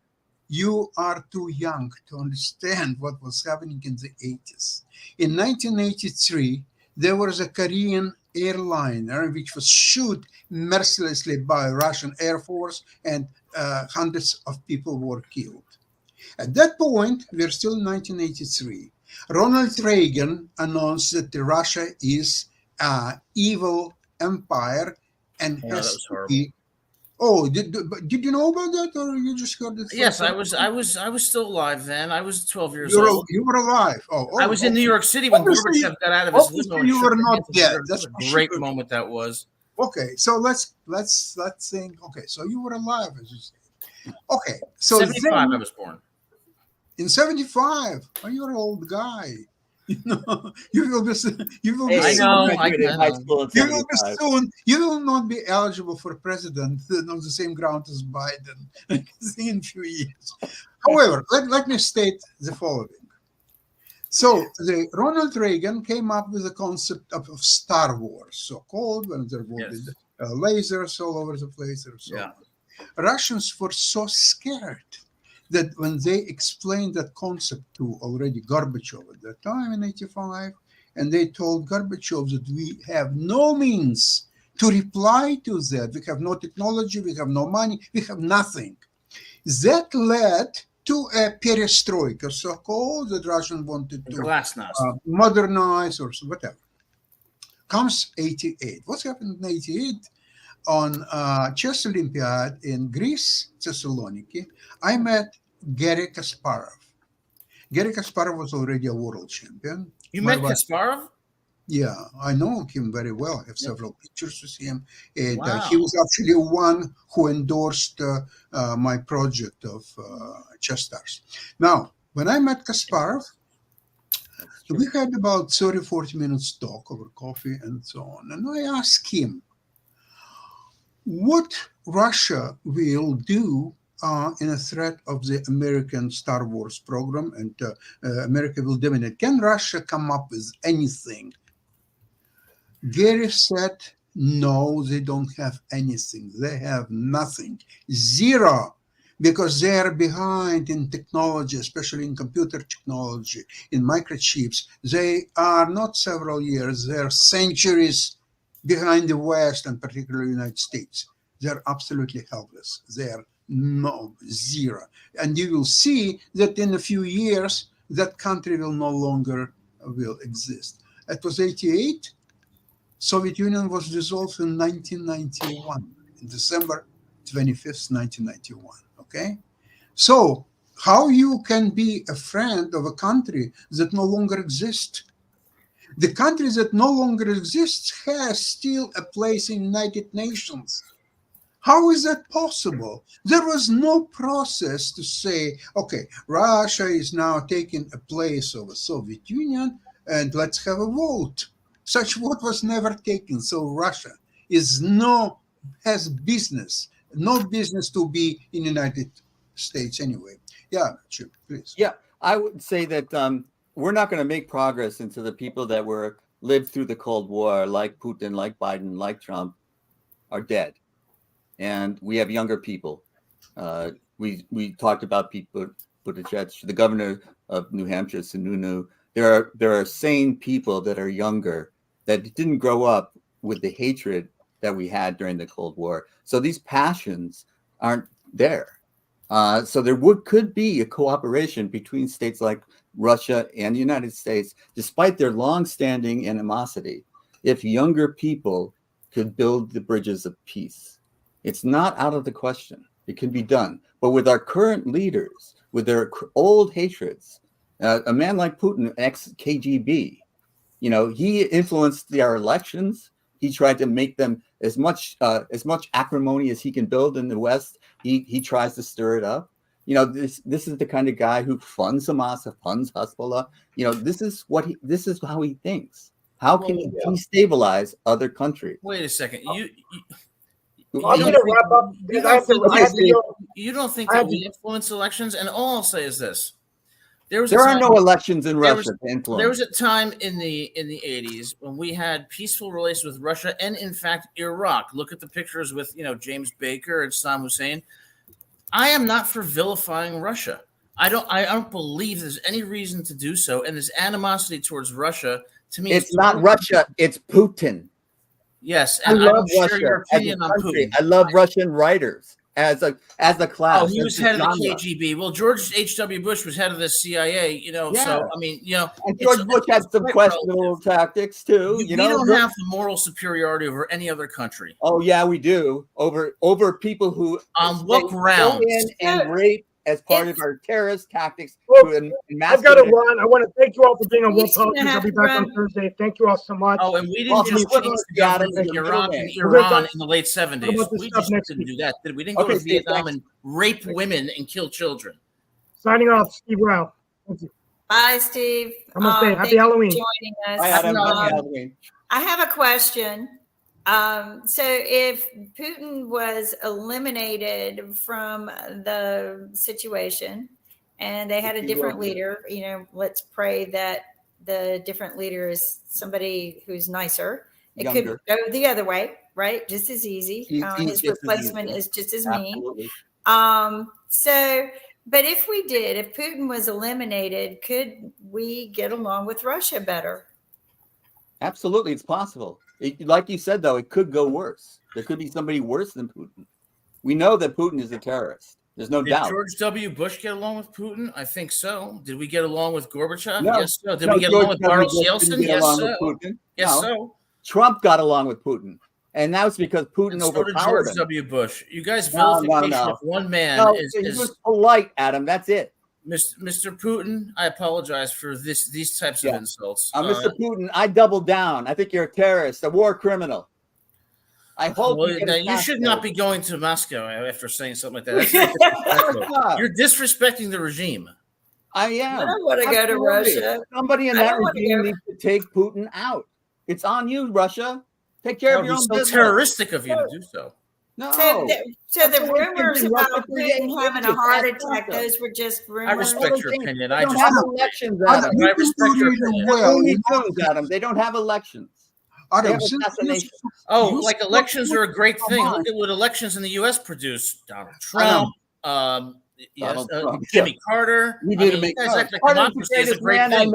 You are too young to understand what was happening in the 80s. In 1983, there was a Korean airliner which was shot mercilessly by Russian Air Force, and hundreds of people were killed. At that point, we're still in 1983. Ronald Reagan announced that Russia is an evil empire and has to be. Oh, did you know about that, or you just heard it? Yes, I was still alive then. I was 12 years old. You were alive. I was in New York City when Gorbachev got out of his limo. You were not dead. That's a great moment that was. Okay, so let's think. Okay, so you were alive, as you say. Okay, so 75 I was born. In 75, you're an old guy. You will be soon. You will not be eligible for president on the same ground as Biden in a few years. However, let me state the following. So Ronald Reagan came up with the concept of Star Wars, so-called, when there were lasers all over the place. Russians were so scared that when they explained that concept to already Gorbachev at that time in 85, and they told Gorbachev that we have no means to reply to that. We have no technology, we have no money, we have nothing. That led to a perestroika, so-called, that Russians wanted to modernize or whatever. Comes 88. What's happened in 88? On Chess Olympiad in Greece, Thessaloniki, I met Garry Kasparov. Garry Kasparov was already a world champion. You met Kasparov? Yeah, I know him very well. I have several pictures with him. And he was actually one who endorsed my project of Chess Stars. Now, when I met Kasparov, we had about 30, 40 minutes talk over coffee and so on. And I asked him, what Russia will do in a threat of the American Star Wars program, and America will dominate. Can Russia come up with anything? Garry said, no, they don't have anything. They have nothing. Zero. Because they are behind in technology, especially in computer technology, in microchips. They are not several years, they are centuries behind the West, and particularly the United States. They're absolutely helpless. They're zero. And you will see that in a few years, that country will no longer will exist. It was 88. Soviet Union was dissolved in 1991, in December 25th, 1991. Okay? So how you can be a friend of a country that no longer exists? The country that no longer exists has still a place in United Nations. How is that possible? There was no process to say, okay, Russia is now taking a place of the Soviet Union and let's have a vote. Such vote was never taken. So Russia has no business to be in the United States anyway. Yeah, Chip, please. Yeah, I would say that we're not going to make progress until the people that lived through the Cold War, like Putin, like Biden, like Trump, are dead. And we have younger people. We talked about Pete Buttigieg, the governor of New Hampshire, Sununu. There are sane people that are younger that didn't grow up with the hatred that we had during the Cold War. So these passions aren't there. So there could be a cooperation between states like Russia and the United States, despite their long-standing animosity, if younger people could build the bridges of peace. It's not out of the question. It can be done. But with our current leaders, with their old hatreds, a man like Putin, ex-KGB, he influenced our elections. He tried to make them as much acrimony as he can build in the West. He tries to stir it up. This is the kind of guy who funds Hamas, funds Hezbollah. This is how he thinks. How can he destabilize other countries? Wait a second. I'm going to wrap up because I have to go. You don't think that we influence elections? And all I'll say is this: there are no elections in Russia to influence. There was a time in the 80s when we had peaceful relations with Russia and, in fact, Iraq. Look at the pictures with James Baker and Saddam Hussein. I am not for vilifying Russia. I don't believe there's any reason to do so. And this animosity towards Russia, to me, it's not Russia. It's Putin. Yes, and I love Russia. Share your opinion on Putin. I love Russian writers as a class. Oh, he was head of the KGB. Well, George H.W. Bush was head of the CIA. So I mean, and George Bush had some questionable tactics too. We don't have the moral superiority over any other country. Oh yeah, we do over people who on what grounds go in and rape as part of our terrorist tactics. I've got to run. I want to thank you all for being on World Politics. I'll be back on Thursday. Thank you all so much. Oh, and we didn't just change the government in Iraq and Iran in the late 70s. We just didn't do that. We didn't go to Vietnam and rape women and kill children. Signing off, Steve Rao. Thank you. Bye, Steve. Happy Halloween. Joining us. Bye, Adam. Happy Halloween. I have a question. So if Putin was eliminated from the situation and they had a different leader, let's pray that the different leader is somebody who's nicer. It could go the other way, right? Just as easy. His replacement is just as mean. But if Putin was eliminated, could we get along with Russia better? Absolutely. It's possible. Like you said, though, it could go worse. There could be somebody worse than Putin. We know that Putin is a terrorist. There's no doubt. Did George W. Bush get along with Putin? I think so. Did we get along with Gorbachev? No. Yes, so. Did we get along with Boris Yeltsin? Yes, so. Yes, so. Trump got along with Putin. And that was because Putin overpowered him. George W. Bush. You guys vilification of one man he was polite, Adam. That's it. Mr. Putin, I apologize for these types of insults. Mr. Putin, I double down. I think you're a terrorist, a war criminal. I hope you should not be going to Moscow after saying something like that. You're disrespecting the regime. I am. I don't want to go to Russia. Somebody in that regime needs to take Putin out. It's on you, Russia. Take care of your own business. So terroristic of you to do so. No. So the rumors about Putin having a heart attack, those were just rumors. I respect your opinion. I don't have elections, Adam. I respect your opinion. Adam. They don't have elections. Adam, like elections are a great thing. Look at what elections in the U.S. produce. Donald Trump, Jimmy Carter. Democracy is a great thing.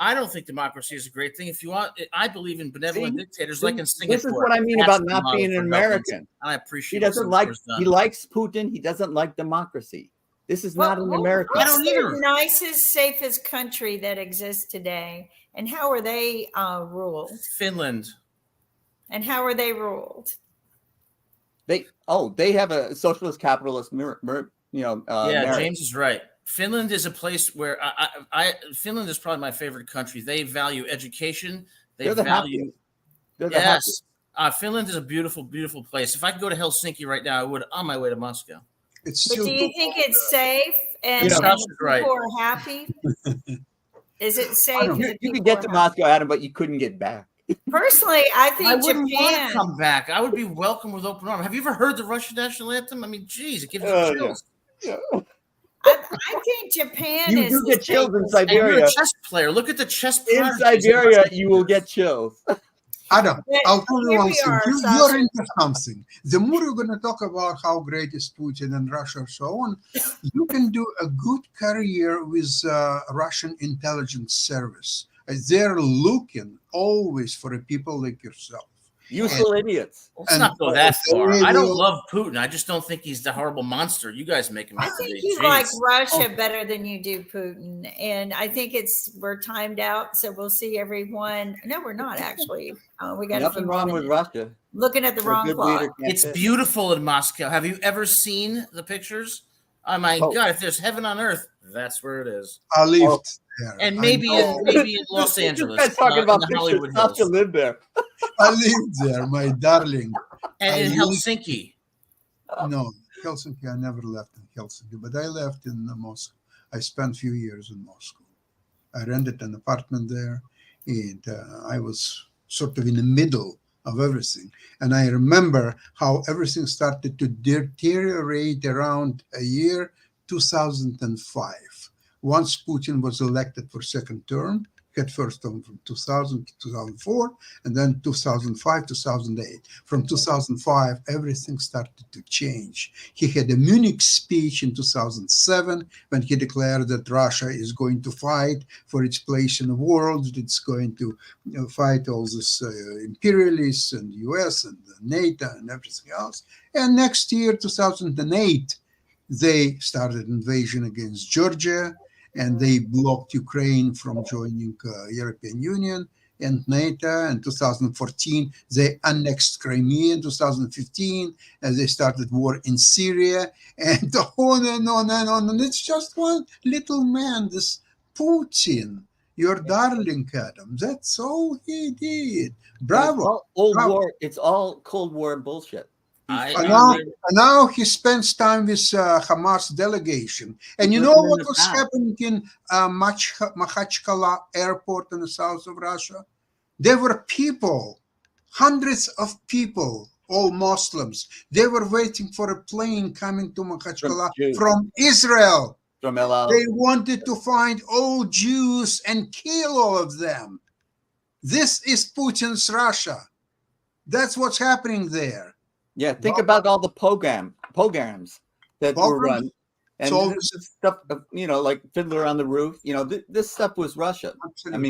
I don't think democracy is a great thing. If you want, I believe in benevolent dictators like in Singapore. This is what I mean about not being an American. I appreciate. He likes Putin. He doesn't like democracy. This is not an Well, America. I don't what's either. the nicest, safest country that exists today, and how are they ruled? Finland. And how are they ruled? They have a socialist capitalist Yeah, marriage. James is right. Finland is a place where Finland is probably my favorite country. They value education. They They're the value happiest. They're the happiest. yes. Finland is a beautiful, beautiful place. If I could go to Helsinki right now, I would on my way to Moscow. It's But still do you think it's safe and, You know, and Sasha's the right. people are happy? Is it safe? don't- and the You people could get are to happy? Moscow, Adam, but you couldn't get back. Personally, I think I wouldn't want to Japan. come back. I would be welcome with open arms. Have you ever heard the Russian national anthem? I mean, geez, it gives you Oh, chills. I think Japan You is. do the get chills in safest. And you're Siberia. a chess player. Look at the chess In prodigies Siberia, Russia. you will get chills. Adam, Yeah, I'll tell you here one we thing. are, You're Sasha. into something. The more you're going to talk about how great is Putin and Russia and so on, you can do a good career with Russian intelligence service. They're looking always for people like yourself. Useful idiots. Let's And- not go that far. they I don't will- love Putin. I just don't think he's the horrible monster you guys make him I out to think be. you Jeez. like Russia better than you do Putin, and I think we're timed out, so we'll see everyone. No, we're not actually. We got Nothing wrong with Russia. Looking at the A wrong good clock. leader can't It's fit. beautiful in Moscow. Have you ever seen the pictures? Oh my Oh. God! If there's heaven on earth, that's where it is. I lived there. And I maybe know. in Los This Angeles, guy's talking in about the pictures. Hollywood Sasha Hills, lived there. I lived there, my darling. and in I Helsinki. No, Helsinki. I never left in Helsinki, but I left in Moscow. I spent a few years in Moscow. I rented an apartment there, and I was sort of in the middle of everything. And I remember how everything started to deteriorate around a year 2005. Once Putin was elected for second term, he had first term from 2000 to 2004, and then 2005, 2008. From 2005, everything started to change. He had a Munich speech in 2007 when he declared that Russia is going to fight for its place in the world, that it's going to fight all these imperialists and US and NATO and everything else. And next year, 2008, they started invasion against Georgia, and they blocked Ukraine from joining European Union and NATO. In 2014, they annexed Crimea. In 2015, and they started war in Syria, and on and on and on. And it's just one little man, this Putin, your darling Adam. That's all he did. Bravo. It's all old Bravo. war. It's all Cold War bullshit. And now he spends time with Hamas delegation. And you know Living in what the was past. happening in Makhachkala airport in the south of Russia? There were people, hundreds of people, all Muslims. They were waiting for a plane coming to Makhachkala Jews. from Israel. From El Al. They wanted to find all Jews and kill all of them. This is Putin's Russia. That's what's happening there. Yeah, think about all the pogroms that were Pogroms? run. And So- this is stuff, like Fiddler on the Roof. This stuff was Russia. Absolutely. I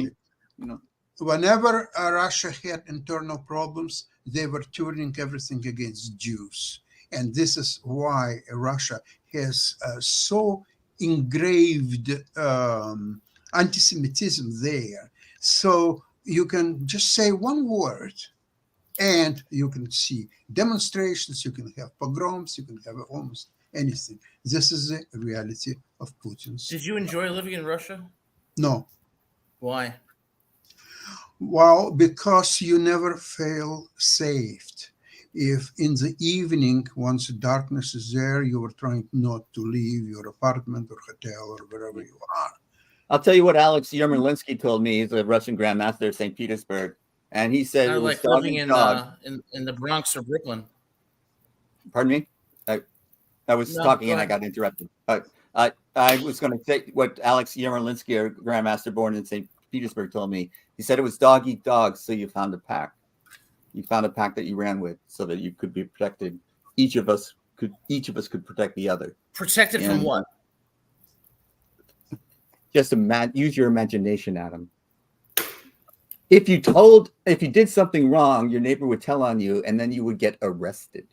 mean, whenever Russia had internal problems, they were turning everything against Jews. And this is why Russia has so engraved anti-Semitism there. So you can just say one word and you can see demonstrations, you can have pogroms, you can have almost anything. This is the reality of Putin's. Did you enjoy living in Russia? No. Why? Well, because you never feel safe. If in the evening, once the darkness is there, you are trying not to leave your apartment or hotel or wherever you are. I'll tell you what Alex Yermolinsky told me. He's a Russian grandmaster of St. Petersburg. And he said I it was like dog living eat in dog. in the Bronx or Brooklyn. Pardon me? I was No, talking go and I ahead. got interrupted. I was going to say what Alex Yermolinsky, a grandmaster born in St. Petersburg, told me. He said it was dog eat dog, so you found a pack. You found a pack that you ran with so that you could be protected. Each of us could protect the other. Protected Yeah. from what? Just use your imagination, Adam. If you did something wrong, your neighbor would tell on you, and then you would get arrested,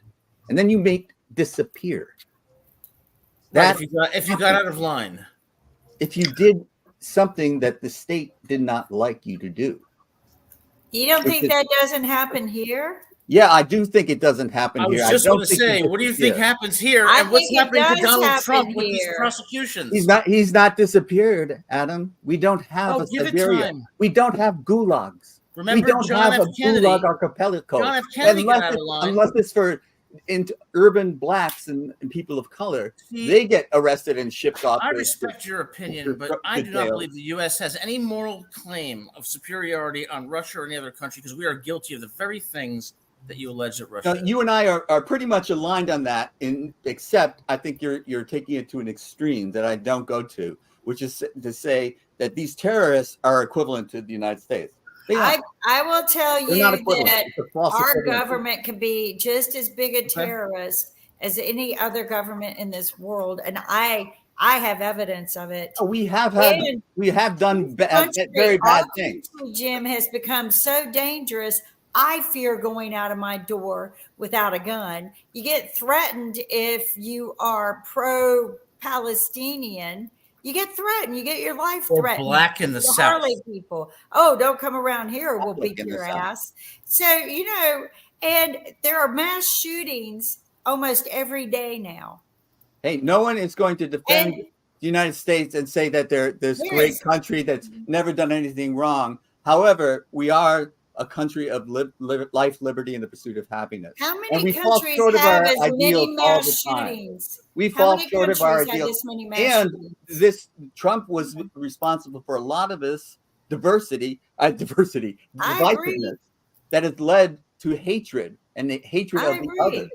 and then you may disappear. Right, That if you got out of line. if you did something that the state did not like you to do. You don't If think it- that doesn't happen here? Yeah, I do think it doesn't happen I was here. just don't going to think say, it what do you disappeared. think happens here, I and what's think it happening to does Donald happen Trump with these here. prosecutions? He's not disappeared, Adam. We don't have Oh, a give it Siberia. time. We don't have gulags. Remember we don't John have F. a Kennedy? gulag archipelago. John F. Kennedy got out of it's, line. unless it's for urban blacks and people of color, See, they get arrested and shipped off. I to- respect your opinion, to- but to I do not jail. believe the U.S. has any moral claim of superiority on Russia or any other country because we are guilty of the very things that you allege that Russia. Now, you and I are pretty much aligned on that, except I think you're taking it to an extreme that I don't go to, which is to say that these terrorists are equivalent to the United States. They are. I will tell They're you not equivalent. that It's a false our equivalency. government can be just as big a terrorist as any other government in this world, and I have evidence of it. We have And done country, very bad our things. country, Jim, has become so dangerous. I fear going out of my door without a gun. You get threatened if you are pro-Palestinian. You get threatened. You get your life Or threatened. black in the South. Harley people. Oh, don't come around here. We'll Black beat in the your South. ass. So, and there are mass shootings almost every day now. Hey, no one is going to defend And the United States and say that they're this There great is- country that's never done anything wrong. However, we are a country of life, liberty, and the pursuit of happiness. how And many we fall countries short of have our as many ideals all mass the time. shootings? We How fall many short of our countries have ideals. this many mass And shootings? this Trump was responsible for a lot of this divisiveness I agree. that has led to hatred and the hatred I of the agree. other.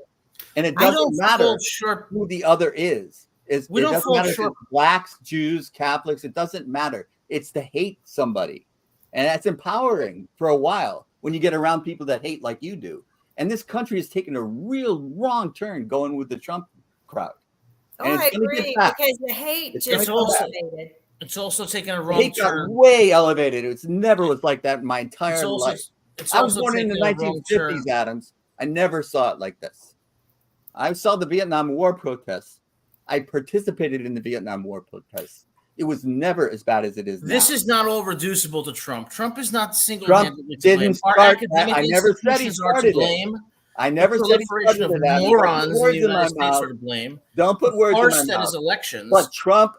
And it We doesn't don't matter fall short. who the other is. We It don't doesn't fall matter if short. it's blacks, Jews, Catholics. It doesn't matter. It's to hate somebody. And that's empowering for a while when you get around people that hate like you do. And this country has taken a real wrong turn going with the Trump crowd. Oh, And I it's gonna get agree back. because the hate It's just gonna go back. elevated. It's also taken a The wrong hate got turn. way elevated. It never was like that in my It's entire also, life. it's I was also born in the taken a wrong turn. 1950s, Adams. I never saw it like this. I saw the Vietnam War protests. I participated in the Vietnam War protests. It was never as bad as it is now. This is not all reducible to Trump. Trump is not single-handedly to didn't blame. Our start that. academic I never said he institutions are to started it. blame. I never the said he proliferation started of that. morons in the Words in my United States mouth. are to blame. Don't put words Farce in my that mouth. is elections. But Trump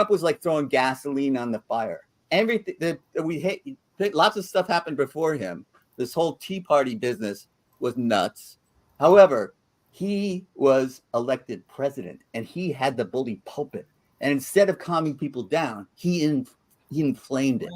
was like throwing gasoline on the fire. Everything that we hate, lots of stuff happened before him. This whole Tea Party business was nuts. However, he was elected president and he had the bully pulpit. And instead of calming people down, he inflamed it.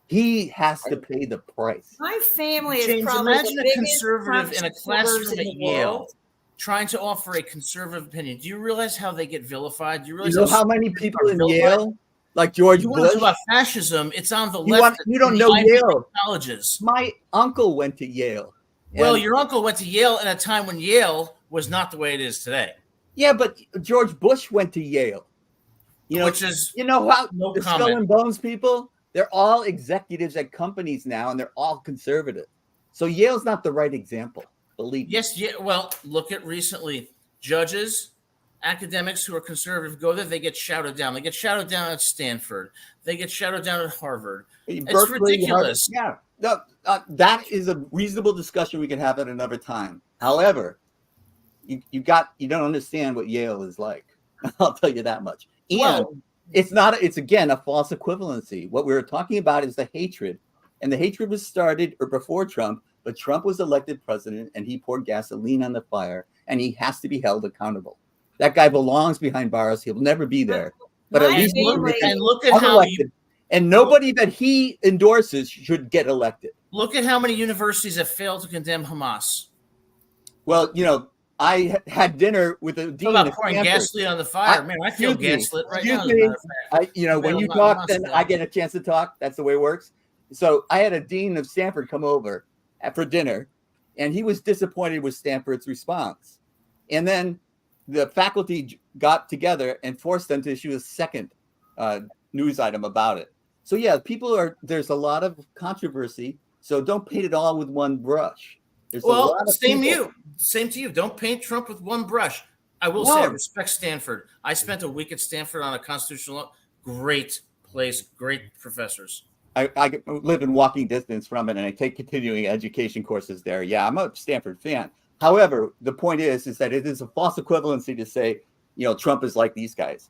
He has to pay the price. My family is James, probably imagine the a biggest conservative in a Trump classroom supporters at in the Yale world. trying to offer a conservative opinion. Do you realize how they get vilified? Do you You realize know how many people in vilified? Yale, like George You want to Bush? talk about fascism? It's on the You left. you don't in know the Ivy League Yale. colleges. My uncle went to Yale. Well, And- your uncle went to Yale at a time when Yale was not the way it is today, yeah, but George Bush went to Yale. You know, which is you know how no the comment. Skull and Bones people, they're all executives at companies now, and they're all conservative. So Yale's not the right example. Believe me. yes, yeah. Well, look at recently judges, academics who are conservative go there. They get shouted down. They get shouted down at Stanford. They get shouted down at Harvard. ridiculous. Yeah, no, that is a reasonable discussion we can have at another time. However, you don't understand what Yale is like. I'll tell you that much. And Well, it's again a false equivalency. What we were talking about is the hatred, and the hatred was started or before Trump, but Trump was elected president and he poured gasoline on the fire, and he has to be held accountable. That guy belongs behind bars. He'll never be there. But at My least family- and look at how unelected. And nobody that he endorses should get elected. look at how many universities have failed to condemn Hamas. Well, I had dinner with a Talk dean about of pouring Stanford. gasoline on the fire. Man, I feel excuse me, gaslit right excuse now. as a me. matter of fact. When Well, you not talk, Hamas, then though. I get a chance to talk. That's the way it works. So I had a dean of Stanford come over for dinner, and he was disappointed with Stanford's response. And then the faculty got together and forced them to issue a second news item about it. So yeah, there's a lot of controversy. So don't paint it all with one brush. There's a Well, lot of same people- to you. Same to you. Don't paint Trump with one brush. I will say I No. respect Stanford. I spent a week at Stanford on a constitutional law. Great place, great professors. I live in walking distance from it, and I take continuing education courses there. Yeah, I'm a Stanford fan. However, the point is that it is a false equivalency to say, Trump is like these guys.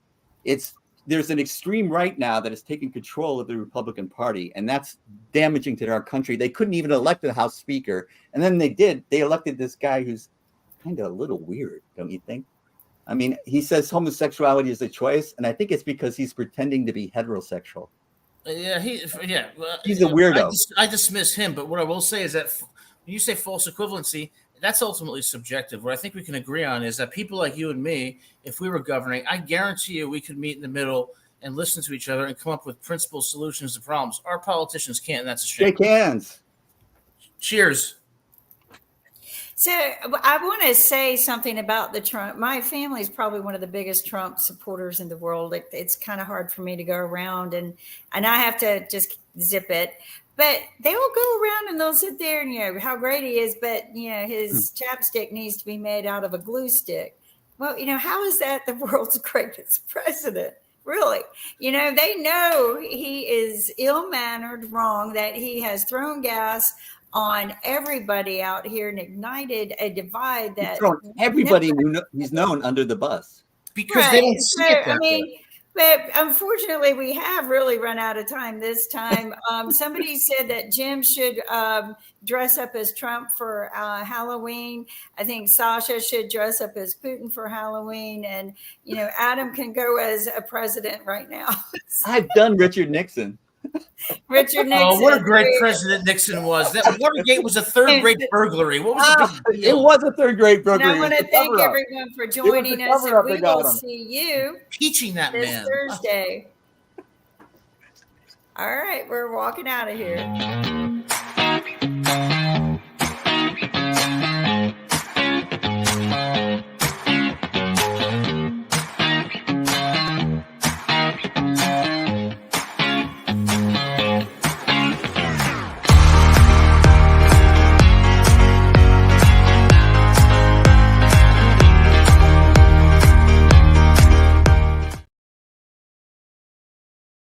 There's an extreme right now that has taken control of the Republican Party, and that's damaging to our country. They couldn't even elect a House Speaker, and then they did. They elected this guy who's kind of a little weird, don't you think? I mean, he says homosexuality is a choice, and I think it's because he's pretending to be heterosexual. Yeah, he's a weirdo. I dismiss him, but what I will say is that when you say false equivalency, that's ultimately subjective. What I think we can agree on is that people like you and me, if we were governing, I guarantee you we could meet in the middle and listen to each other and come up with principled solutions to problems. Our politicians can't, and that's a shame. Shake hands. Cheers. So I want to say something about the Trump. My family is probably one of the biggest Trump supporters in the world. It's kind of hard for me to go around and I have to just zip it. But they will go around and they'll sit there and, how great he is, but, his chapstick needs to be made out of a glue stick. Well, how is that the world's greatest president? Really? They know he is ill-mannered, wrong, that he has thrown gas on everybody out here and ignited a divide that He's thrown everybody he's known under the bus. Because right. they don't see it that way. But unfortunately, we have really run out of time this time. Somebody said that Jim should dress up as Trump for Halloween. I think Sasha should dress up as Putin for Halloween. And, Adam can go as a president right now. I've done Richard Nixon. Richard Nixon. Oh, what a great president Nixon was. That Watergate was a third-grade burglary. What was the big It deal? was a third-grade And burglary. I want to thank everyone for joining us. And we will see you Teaching that this man. Thursday. All right, we're walking out of here.